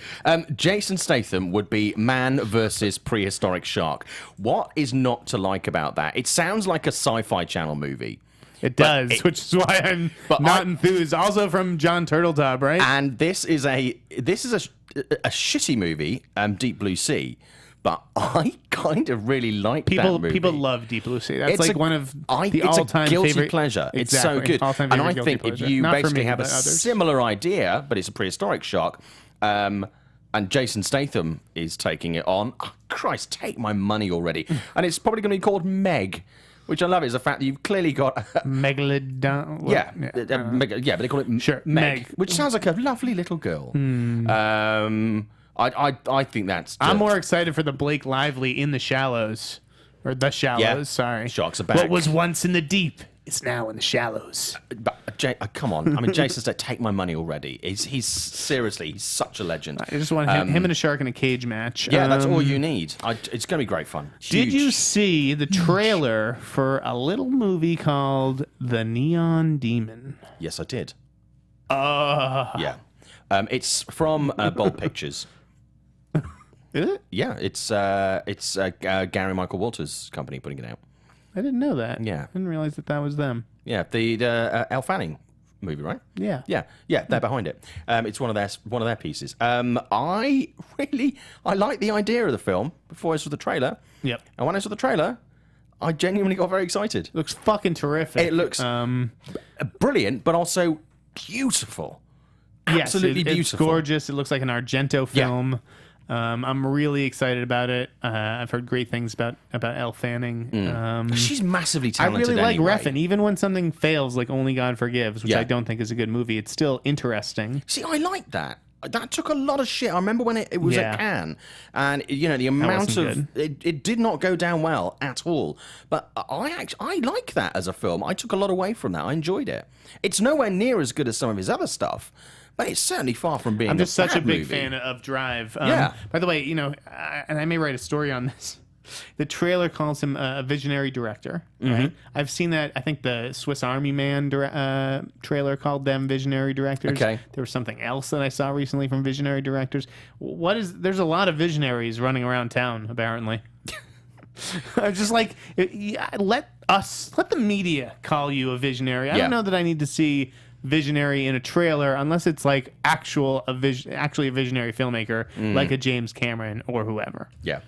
Jason Statham would be man versus prehistoric shark. What is not to like about that? It sounds like a Sci-Fi Channel movie. It does, which is why I'm not enthused. Also from John Turteltaub, right? And this is a shitty movie, Deep Blue Sea. But I kind of really like that movie. People love Deep Blue Sea. That's one of the all-time it's a guilty favorite pleasure. It's exactly. so good. All-time And favorite I think if you basically have a similar idea, but it's a prehistoric shark, and Jason Statham is taking it on, oh, Christ, take my money already. And it's probably going to be called Meg, which I love is the fact that you've clearly got... Megalodon? But they call it Meg, which sounds like a lovely little girl. I think that's... I'm more excited for the Blake Lively in The Shallows. Or The Shallows, sorry. Sharks are back. What was once in the deep is now in the shallows. But, come on. I mean, Jason said, take my money already. He's seriously, he's such a legend. I just want him and a shark in a cage match. Yeah, that's all you need. It's going to be great fun. Did you see the trailer for a little movie called The Neon Demon? Yes, I did. Yeah. It's from Bold Pictures. Is it? Yeah, it's Gary Michael Walters' company putting it out. I didn't know that. Yeah. I didn't realize that was them. Yeah, the Elle Fanning movie, right? Yeah. Yeah, they're behind it. It's one of their pieces. I like the idea of the film before I saw the trailer. Yep. And when I saw the trailer, I genuinely got very excited. It looks fucking terrific. It looks brilliant, but also beautiful. Yes, Absolutely beautiful. It's gorgeous. It looks like an Argento film. Yeah. I'm really excited about it. I've heard great things about Elle Fanning. She's massively talented. I really like anyway. Refn. Even when something fails, like Only God Forgives, which I don't think is a good movie, it's still interesting. See, I like that. that took a lot of shit. I remember when it was at Cannes, and the amount of it did not go down well at all. But I like that as a film. I took a lot away from that. I enjoyed it. It's nowhere near as good as some of his other stuff, but it's certainly far from being. I'm just such a big movie. fan of Drive. Yeah. By the way, and I may write a story on this. The trailer calls him a visionary director. Right? I've seen that. I think the Swiss Army Man trailer called them visionary directors. Okay. There was something else that I saw recently from visionary directors. There's a lot of visionaries running around town, apparently. I'm just like, let the media call you a visionary. I don't know that I need to see visionary in a trailer unless it's like actually a visionary filmmaker like a James Cameron or whoever. Yeah.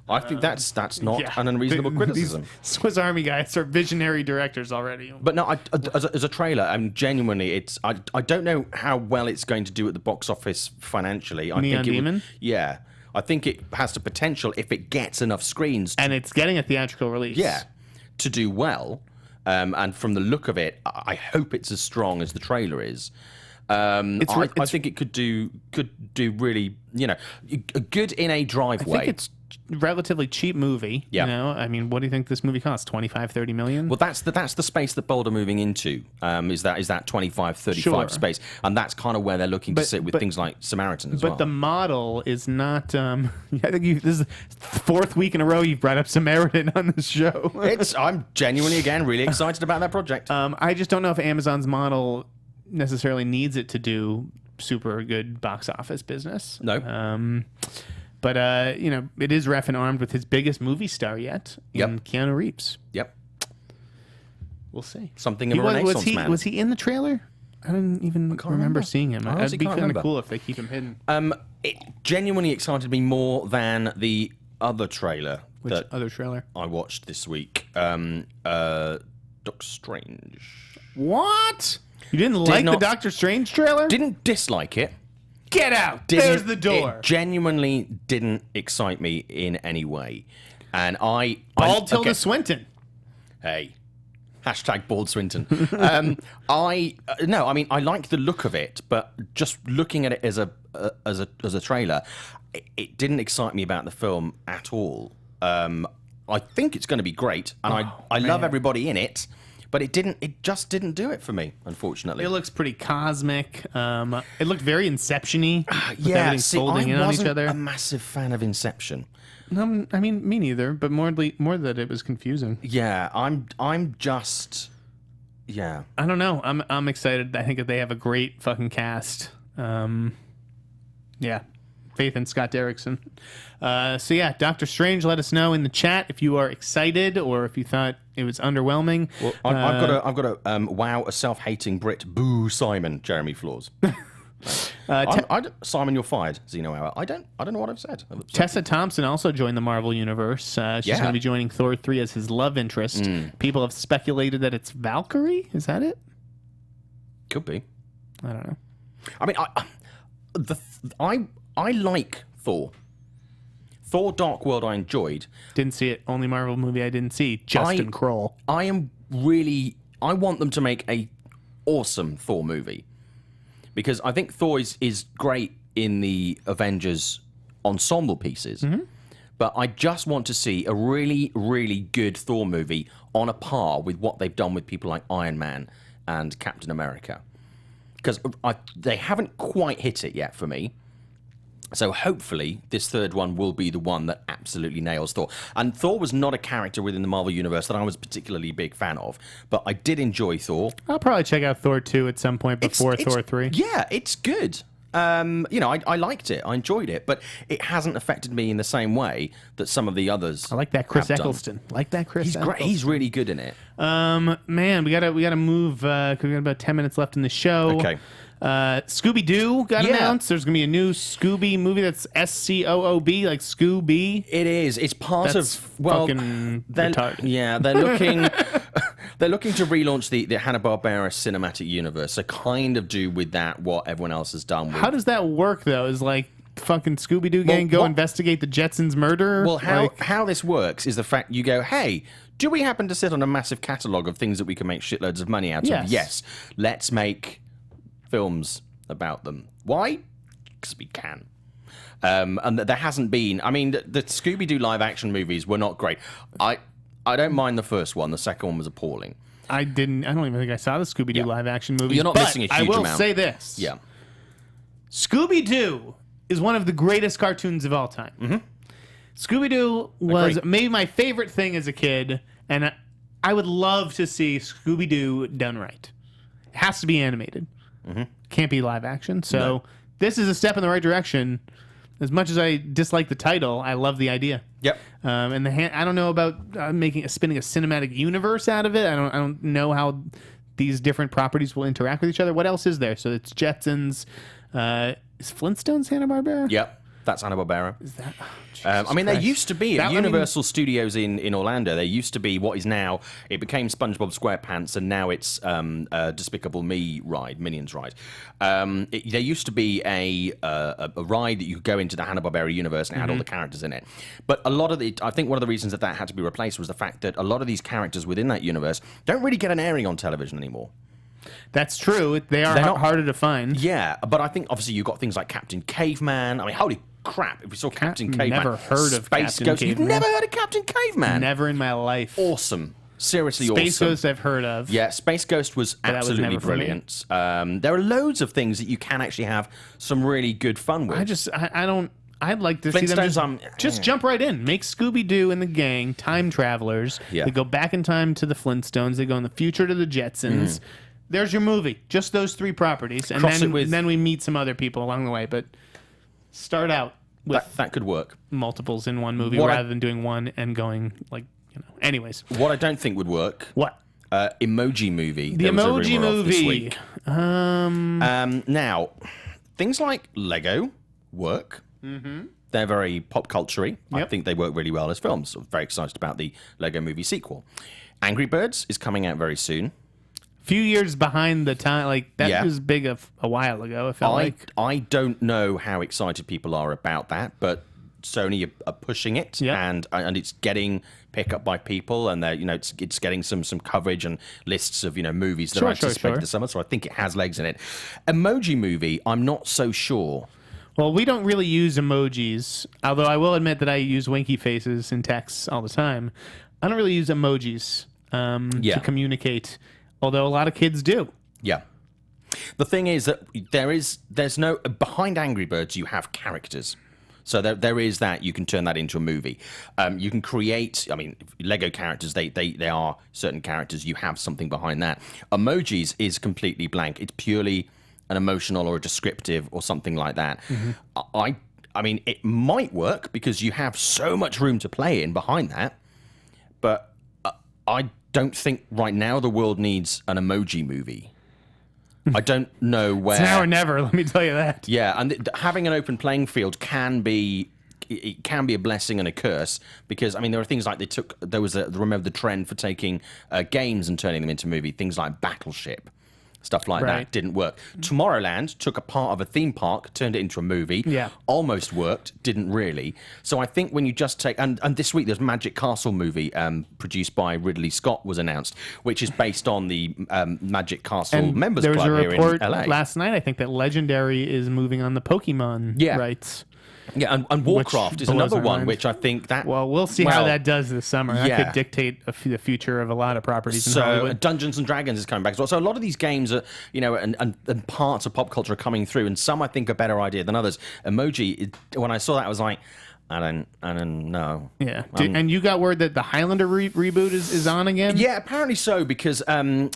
I think that's not an unreasonable criticism. These Swiss Army guys are visionary directors already. But no, as a trailer, genuinely, I don't know how well it's going to do at the box office financially. Neon Demon? Yeah. I think it has the potential, if it gets enough screens. And it's getting a theatrical release. Yeah. To do well. And from the look of it, I hope it's as strong as the trailer is. I think it could do really, good in a Drive way. I think it's relatively cheap movie. Yeah. I mean, what do you think this movie costs? 25-30 million? Well, that's the space that Boulder moving into. Is that 25-35 space, and that's kind of where they're looking to sit with things like Samaritan as well. But the model is not. I think this is the fourth week in a row you've brought up Samaritan on this show. I'm genuinely again really excited about that project. I just don't know if Amazon's model necessarily needs it to do super good box office business. No. But it is ref and armed with his biggest movie star yet, in Keanu Reeves. Yep. We'll see. Something of a renaissance man. Was he in the trailer? I didn't even remember seeing him. It'd be kind of cool if they keep him hidden. It genuinely excited me more than the other trailer. Which other trailer? I watched this week. Doctor Strange. What? You didn't like the Doctor Strange trailer? Didn't dislike it. Get out! There's the door. It genuinely didn't excite me in any way, and Bald Tilda Swinton. Hey, hashtag Bald Swinton. I like the look of it, but just looking at it as a trailer, it didn't excite me about the film at all. I think it's going to be great, and I love everybody in it. But it just didn't do it for me, unfortunately. It looks pretty cosmic. It looked very Inception-y. Yeah, folding in on each other. A massive fan of Inception. No, I mean, me neither, but more that it was confusing. Yeah, I'm just... Yeah. I don't know. I'm excited. I think that they have a great fucking cast. Yeah. Faith and Scott Derrickson. So yeah, Doctor Strange, let us know in the chat if you are excited or if you thought it was underwhelming. Well, I've got a wow, a self-hating Brit. Boo, Simon, Jeremy Flaws. Simon, you're fired. Zeno Hour. I don't know what I've said. Tessa Thompson also joined the Marvel Universe. She's going to be joining Thor 3 as his love interest. People have speculated that it's Valkyrie. Is that it? Could be. I don't know. I mean, I like Thor. Thor Dark World I enjoyed. Didn't see it. Only Marvel movie I didn't see. Justin Kroll. I want them to make a awesome Thor movie. Because I think Thor is great in the Avengers ensemble pieces. Mm-hmm. But I just want to see a really, really good Thor movie on a par with what they've done with people like Iron Man and Captain America. Because they haven't quite hit it yet for me. So hopefully this third one will be the one that absolutely nails Thor. And Thor was not a character within the Marvel Universe that I was particularly a big fan of, but I did enjoy Thor. I'll probably check out Thor 2 at some point before Thor 3. Yeah, it's good. I liked it. I enjoyed it, but it hasn't affected me in the same way that some of the others. I like that Chris Eccleston. He's great. He's really good in it. Man, we gotta move. 'Cause we got about 10 minutes left in the show. Okay. Scooby-Doo got announced. There's going to be a new Scooby movie that's SCOOB, like Scooby. It is. It's part that's of... Well, retarded. Yeah, they're looking... They're looking to relaunch the Hanna-Barbera cinematic universe. So kind of do with that what everyone else has done. How does that work, though? Is like fucking Scooby-Doo gang go investigate the Jetsons murder? Well, how this works is the fact you go, hey... Do we happen to sit on a massive catalogue of things that we can make shitloads of money out of? Yes. Let's make... films about them. Why? because we can. And there hasn't been. I mean, the Scooby-Doo live-action movies were not great. I don't mind the first one. The second one was appalling. I don't even think I saw the Scooby-Doo live-action movie. You're not missing a huge amount. I will say this. Yeah. Scooby-Doo is one of the greatest cartoons of all time. Mm-hmm. Scooby-Doo was maybe my favorite thing as a kid, and I would love to see Scooby-Doo done right. It has to be animated. Mm-hmm. Can't be live action. So this is a step in the right direction. As much as I dislike the title, I love the idea. Yep. And I don't know about spinning a cinematic universe out of it. I don't know how these different properties will interact with each other. What else is there? So it's Jetsons. Is Flintstones Hanna-Barbera? Yep. That's Hanna-Barbera. Is that? I mean, there used to be at Universal Studios in Orlando. There used to be what is now. It became SpongeBob SquarePants, and now it's Despicable Me ride, Minions ride. There used to be a ride that you could go into the Hanna-Barbera universe and had all the characters in it. But a lot of I think one of the reasons that had to be replaced was the fact that a lot of these characters within that universe don't really get an airing on television anymore. That's true. They're not harder to find. Yeah, but I think obviously you've got things like Captain Caveman. I mean, holy crap! If we saw Captain Caveman, never heard of Space Captain Ghost. Caveman. You've never heard of Captain Caveman? Never in my life. Awesome. Seriously awesome. Space Ghost I've heard of. Yeah, Space Ghost was absolutely brilliant. There are loads of things that you can actually have some really good fun with. I'd like to see them just jump right in. Make Scooby-Doo and the gang time travelers. Yeah. They go back in time to the Flintstones. They go in the future to the Jetsons. There's your movie. Just those three properties. And then we meet some other people along the way. But start out with that could work. Multiples in one movie rather than doing one and going Anyways. What I don't think would work. What? Emoji Movie. The Emoji Movie. This week. Now, things like Lego work. Mm-hmm. They're very pop culture-y. Yep. I think they work really well as films. So very excited about the Lego Movie sequel. Angry Birds is coming out very soon. Few years behind the time, that was big a while ago. It felt like I don't know how excited people are about that, but Sony are pushing it, and it's getting picked up by people, and it's getting some coverage and lists of movies that are anticipated this summer. So I think it has legs in it. Emoji Movie, I'm not so sure. Well, we don't really use emojis, although I will admit that I use winky faces in texts all the time. I don't really use emojis to communicate. Although a lot of kids do. Yeah. The thing is that there's no behind Angry Birds you have characters. So there is that. You can turn that into a movie. You can create, Lego characters, they are certain characters. You have something behind that. Emojis is completely blank. It's purely an emotional or a descriptive or something like that. Mm-hmm. I mean, it might work because you have so much room to play in behind that. But I don't think right now the world needs an emoji movie. I don't know where. It's now or never, let me tell you that. Yeah, and having an open playing field can be a blessing and a curse because there are things like remember the trend for taking games and turning them into movie, things like Battleship. Stuff like that didn't work. Tomorrowland took a part of a theme park, turned it into a movie. Yeah. Almost worked, didn't really. So I think when you just take... And this week there's Magic Castle movie produced by Ridley Scott was announced, which is based on the Magic Castle members club here in LA. There was a report last night, I think, that Legendary is moving on the Pokemon rights. Yeah, and Warcraft is another one, which I think that... Well, we'll see how that does this summer. That could dictate the future of a lot of properties in Hollywood. Dungeons & Dragons is coming back as well. So a lot of these games are, and parts of pop culture are coming through, and some I think are a better idea than others. Emoji, when I saw that, I was like... I don't know. Yeah. And you got word that the Highlander reboot is on again? Yeah, apparently so, because Cedric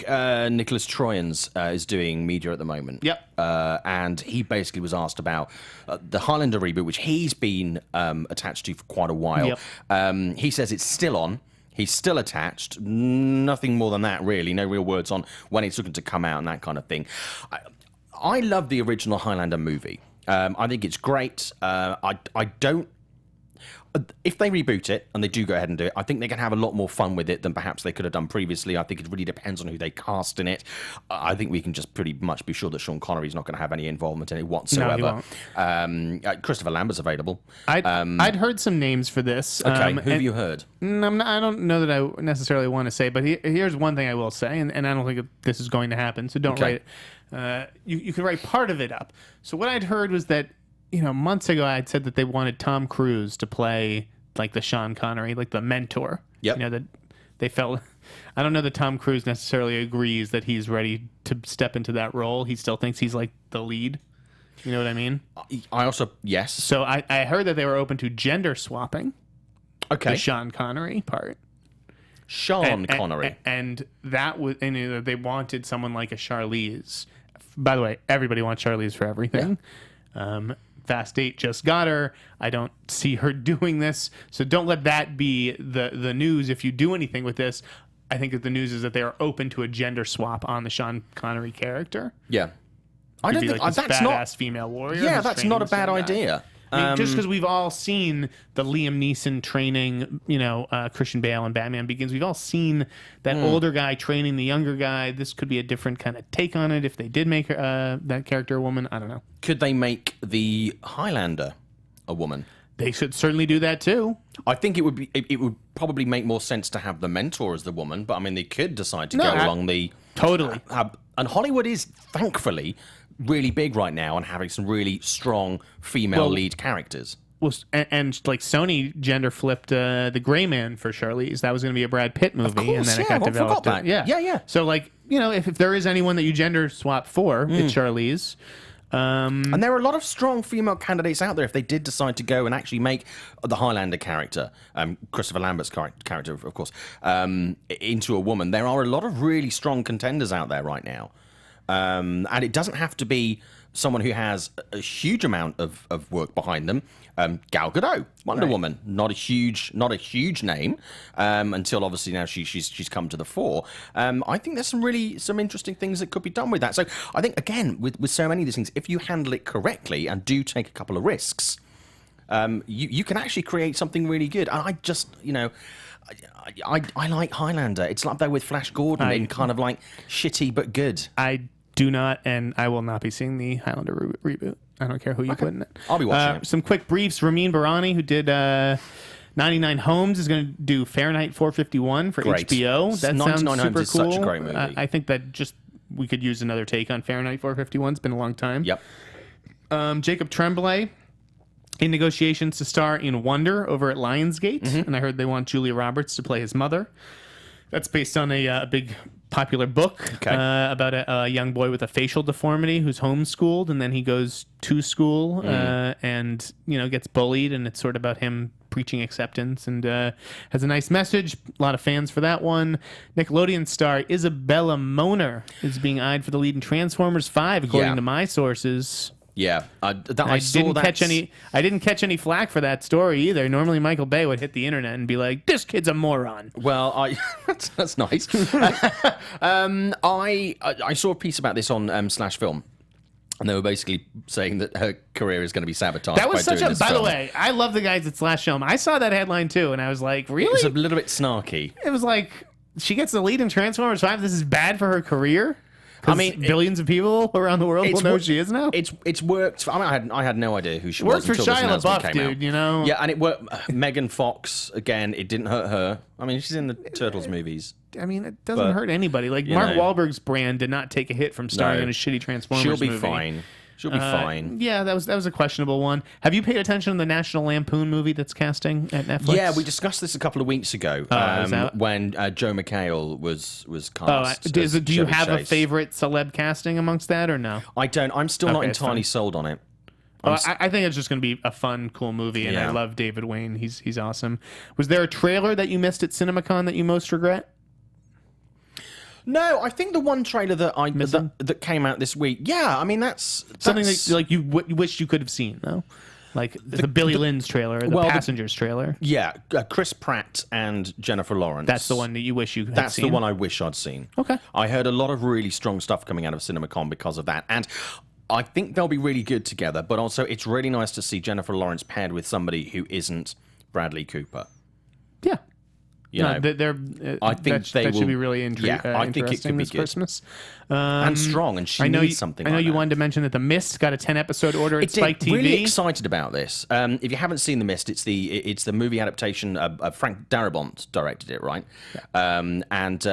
Nicholas Troyans is doing media at the moment. Yep. And he basically was asked about the Highlander reboot, which he's been attached to for quite a while. Yep. He says it's still on. He's still attached. Nothing more than that, really. No real words on when it's looking to come out and that kind of thing. I love the original Highlander movie. I think it's great. I don't... If they reboot it, and they do go ahead and do it, I think they can have a lot more fun with it than perhaps they could have done previously. I think it really depends on who they cast in it. I think we can just pretty much be sure that Sean Connery's not going to have any involvement in it whatsoever. No, he won't. Christopher Lambert's available. I'd heard some names for this. Okay, who have you heard? I don't know that I necessarily want to say, but here's one thing I will say, and I don't think this is going to happen, so don't write it. you could write part of it up. So what I'd heard was that, months ago I'd said that they wanted Tom Cruise to play like the Sean Connery, like the mentor. Yep. That they felt. I don't know that Tom Cruise necessarily agrees that he's ready to step into that role. He still thinks he's like the lead. You know what I mean? I also, yes. So I heard that they were open to gender swapping. Okay. The Sean Connery part. Sean Connery. And that was, and they wanted someone like a Charlize. By the way, everybody wants Charlize for everything. Yeah. Fast 8 just got her. I don't see her doing this. So don't let that be the news if you do anything with this. I think that the news is that they are open to a gender swap on the Sean Connery character. Yeah. I don't think like this that's badass not female warrior. Yeah, that's not a bad idea. I mean, just because we've all seen the Liam Neeson training, Christian Bale and Batman Begins, we've all seen that older guy training the younger guy. This could be a different kind of take on it if they did make that character a woman. I don't know. Could they make the Highlander a woman? They should certainly do that too. I think it would probably make more sense to have the mentor as the woman, but I mean they could decide to go along the totally. And Hollywood is thankfully really big right now and having some really strong female lead characters. Well, and like Sony gender flipped the Gray Man for Charlize. That was going to be a Brad Pitt movie, of course, and then it got developed. That. Yeah. So like if there is anyone that you gender swap for, it's Charlize. And there are a lot of strong female candidates out there if they did decide to go and actually make the Highlander character, Christopher Lambert's character, of course, into a woman. There are a lot of really strong contenders out there right now. And it doesn't have to be someone who has a huge amount of work behind them. Gal Gadot, Wonder Woman, not a huge name until obviously now she's come to the fore. I think there's some interesting things that could be done with that. So I think again with so many of these things, if you handle it correctly and do take a couple of risks, you can actually create something really good. And I just I like Highlander. It's up there with Flash Gordon in kind of like shitty but good. I do not, and I will not be seeing the Highlander reboot. I don't care who you put in it. I'll be watching it. Some quick briefs. Ramin Barani, who did 99 Homes, is going to do Fahrenheit 451 for HBO. That sounds 99 super Homes cool. is such a great movie. I think that we could use another take on Fahrenheit 451. It's been a long time. Yep. Jacob Tremblay in negotiations to star in Wonder over at Lionsgate, and I heard they want Julia Roberts to play his mother. That's based on a big popular book about a young boy with a facial deformity who's homeschooled, and then he goes to school and gets bullied, and it's sort of about him preaching acceptance, and has a nice message. A lot of fans for that one. Nickelodeon star Isabella Moner is being eyed for the lead in Transformers 5, according to my sources. Yeah, I didn't catch any flack for that story either. Normally, Michael Bay would hit the internet and be like, "This kid's a moron." Well, that's nice. I saw a piece about this on Slash Film, and they were basically saying that her career is going to be sabotaged. That was by such doing a. this By film. the way, I love the guys at Slash Film. I saw that headline too, and I was like, "Really?" It was a little bit snarky. It was like she gets the lead in Transformers 5. This is bad for her career. I mean, billions of people around the world will know who she is now. It's worked. I had no idea who she was. Worked for Shia LaBeouf, dude. Yeah, and it worked. Megan Fox again. It didn't hurt her. I mean, she's in the Turtles movies. I mean, it doesn't hurt anybody. Like Mark Wahlberg's brand did not take a hit from starring in a shitty Transformers movie. She'll be fine. She'll be fine. Yeah, that was a questionable one. Have you paid attention to the National Lampoon movie that's casting at Netflix? Yeah, we discussed this a couple of weeks ago when Joe McHale was cast. Do you have a favorite celeb casting amongst that or no? I don't. I'm still not entirely sold on it. I think it's just going to be a fun, cool movie, and I love David Wayne. He's awesome. Was there a trailer that you missed at CinemaCon that you most regret? No, I think the one trailer that came out this week. Yeah, I mean that's something that like you wish you could have seen though, like the Billy Lynn's trailer, the Passengers trailer. Yeah, Chris Pratt and Jennifer Lawrence. That's the one that you wish you had seen. That's the one I wish I'd seen. Okay, I heard a lot of really strong stuff coming out of CinemaCon because of that, and I think they'll be really good together. But also, it's really nice to see Jennifer Lawrence paired with somebody who isn't Bradley Cooper. Yeah. You know, I think that should be really interesting. I think it could be this good. Christmas. And strong, and she needs something. I know like you that. wanted to mention that The Mist got a 10-episode order at Spike TV. Really excited about this. If you haven't seen The Mist, it's the movie adaptation. Frank Darabont directed it, right? Yeah. And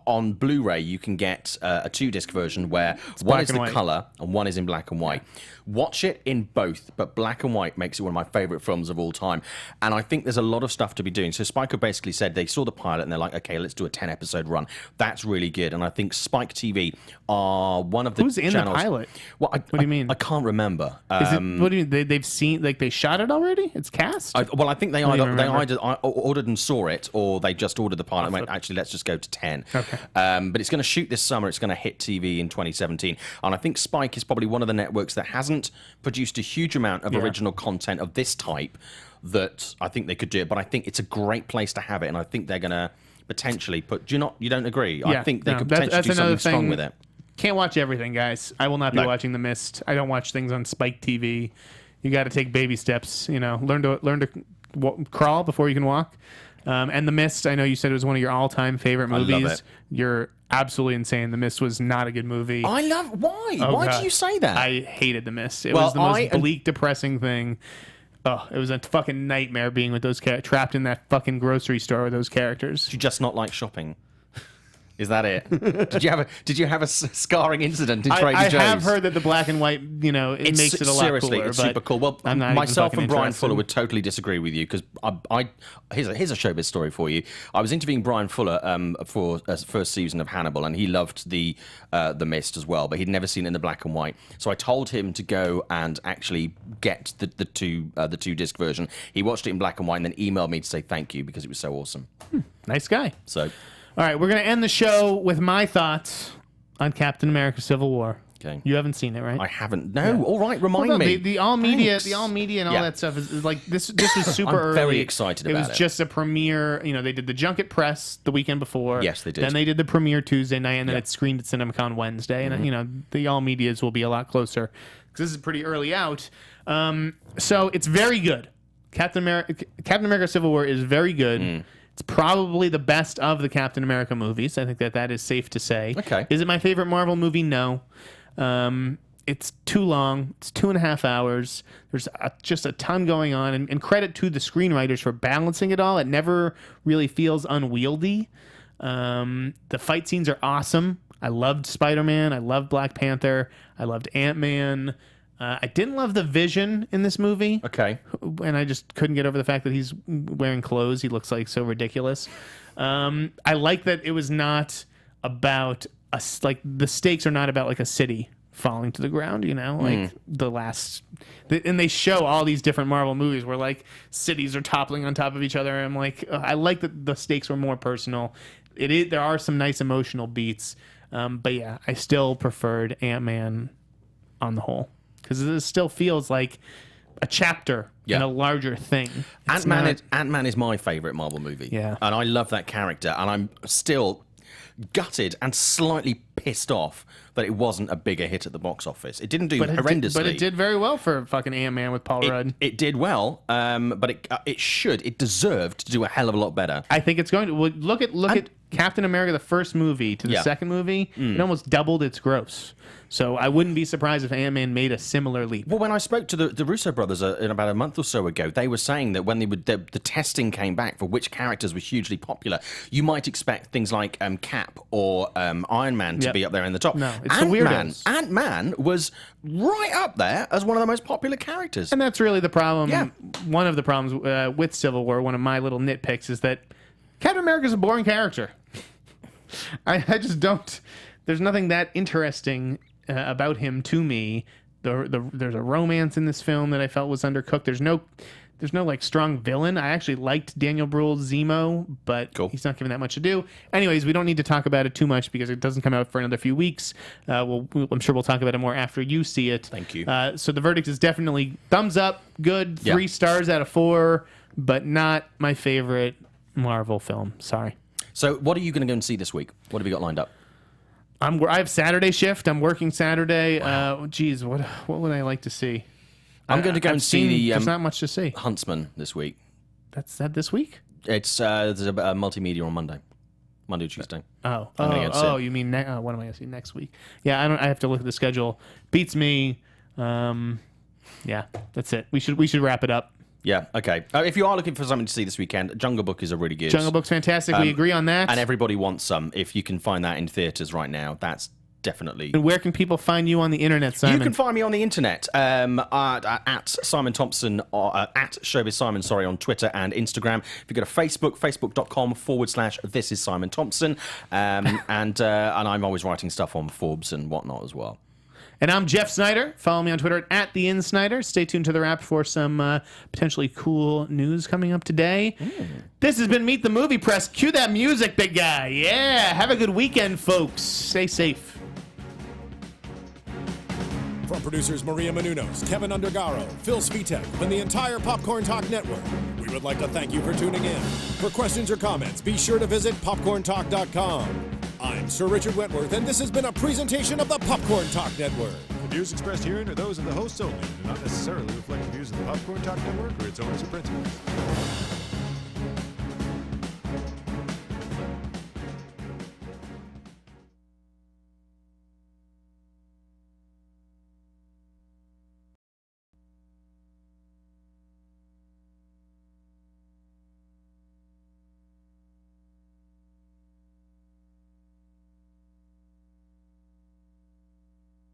on Blu-ray, you can get a 2-disc version where one is the color and one is in black and white. Watch it in both, but black and white makes it one of my favorite films of all time. And I think there's a lot of stuff to be doing. So Spike basically said they saw the pilot and they're like, okay, let's do a 10-episode run. That's really good. And I think Spike TV are one of the Who's in channels. the pilot? Well, what do you mean? I can't remember. Is it, what do you mean? They've seen, like, they shot it already? It's cast? I think they either ordered and saw it, or they just ordered the pilot and went, actually, let's just go to 10. Okay. But it's going to shoot this summer. It's going to hit TV in 2017. And I think Spike is probably one of the networks that hasn't produced a huge amount of original content of this type that I think they could do it. But I think it's a great place to have it, and I think they're going to potentially put... You don't agree? Yeah, I think they could potentially do something strong with it. Can't watch everything, guys. I will not be watching The Mist. I don't watch things on Spike TV. You got to take baby steps. You know, learn to crawl before you can walk. And The Mist, I know you said it was one of your all-time favorite movies. I love it. You're absolutely insane. The Mist was not a good movie. I love... Why? Oh, Why God. do you say that? I hated The Mist. It was the most bleak, depressing thing. Oh, it was a fucking nightmare being with those trapped in that fucking grocery store with those characters. Do you just not like shopping? Is that it? Did you have a scarring incident in Trader Joe's? I have heard that the black and white, it makes it a lot seriously, cooler. it's super cool. Well, myself and Brian Fuller would totally disagree with you because here's a showbiz story for you. I was interviewing Brian Fuller for first season of Hannibal, and he loved the Mist as well, but he'd never seen it in the black and white. So I told him to go and actually get the 2-disc version. He watched it in black and white, and then emailed me to say thank you because it was so awesome. Nice guy. So. All right, we're going to end the show with my thoughts on Captain America: Civil War. Okay. You haven't seen it, right? I haven't. No. Yeah. All right. Remind me. The all media and all that stuff is like this was super early. I'm very excited about it. It was just a premiere. They did the junket press the weekend before. Yes, they did. Then they did the premiere Tuesday night, and then it screened at CinemaCon Wednesday. Mm-hmm. And the all medias will be a lot closer because this is pretty early out. So it's very good. Captain America: Civil War is very good. It's probably the best of the Captain America movies. I think that is safe to say. Okay. Is it my favorite Marvel movie? No. It's too long. It's 2.5 hours. There's just a ton going on. And credit to the screenwriters for balancing it all. It never really feels unwieldy. The fight scenes are awesome. I loved Spider-Man. I loved Black Panther. I loved Ant-Man. I didn't love the Vision in this movie. Okay. And I just couldn't get over the fact that he's wearing clothes. He looks like so ridiculous. I like that it was not about the stakes are not about like a city falling to the ground, like and they show all these different Marvel movies where like cities are toppling on top of each other. I'm like, I like that the stakes were more personal. There are some nice emotional beats. But yeah, I still preferred Ant-Man on the whole. Because it still feels like a chapter in a larger thing. Ant-Man is my favourite Marvel movie. Yeah. And I love that character. And I'm still gutted and slightly pissed off that it wasn't a bigger hit at the box office. It didn't do horrendously. But it did very well for fucking Ant-Man with Paul Rudd. It did well, but it deserved to do a hell of a lot better. I think it's going to. Well, look at Captain America, the first movie, to the second movie. It almost doubled its gross. So I wouldn't be surprised if Ant-Man made a similar leap. Well, when I spoke to the Russo brothers in about a month or so ago, they were saying that when the testing came back for which characters were hugely popular, you might expect things like Cap or Iron Man to be up there in the top. No, it's the weirdos. Ant-Man was right up there as one of the most popular characters. And that's really the problem. Yeah. One of the problems with Civil War, one of my little nitpicks, is that Captain America's a boring character. I just don't... There's nothing that interesting about him to me. There's a romance in this film that I felt was undercooked. There's no like strong villain. I actually liked Daniel Bruhl's Zemo, but he's not given that much to do. Anyways, we don't need to talk about it too much because it doesn't come out for another few weeks. I'm sure we'll talk about it more after you see it. Thank you. So the verdict is definitely thumbs up, good, 3 stars out of 4, but not my favorite Marvel film. Sorry. So what are you going to go and see this week? What have you got lined up? I have Saturday shift. I'm working Saturday. Wow. What would I like to see? I'm going to go and see there's not much to see. Huntsman this week. That's that this week? It's there's a multimedia on Monday or Tuesday. You mean what am I going to see next week? Yeah, I have to look at the schedule. Beats me. Yeah, that's it. We should wrap it up. Yeah, okay. If you are looking for something to see this weekend, Jungle Book is a really good. Jungle Book's fantastic. We agree on that. And everybody wants some. If you can find that in theaters right now, that's definitely. And where can people find you on the internet, Simon? You can find me on the internet at Simon Thompson, at Showbiz Simon, on Twitter and Instagram. If you go to Facebook, facebook.com/This is Simon Thompson. And I'm always writing stuff on Forbes and whatnot as well. And I'm Jeff Sneider. Follow me on Twitter at @TheInSneider. Stay tuned to the Wrap for some potentially cool news coming up today. This has been Meet the Movie Press. Cue that music, big guy. Yeah, have a good weekend, folks. Stay safe. From producers Maria Menounos, Kevin Undergaro, Phil Svitek, and the entire Popcorn Talk Network, we would like to thank you for tuning in. For questions or comments, be sure to visit popcorntalk.com. I'm Sir Richard Wentworth, and this has been a presentation of the Popcorn Talk Network. The views expressed herein are those of the hosts only and do not necessarily reflect the views of the Popcorn Talk Network or its owners or principals.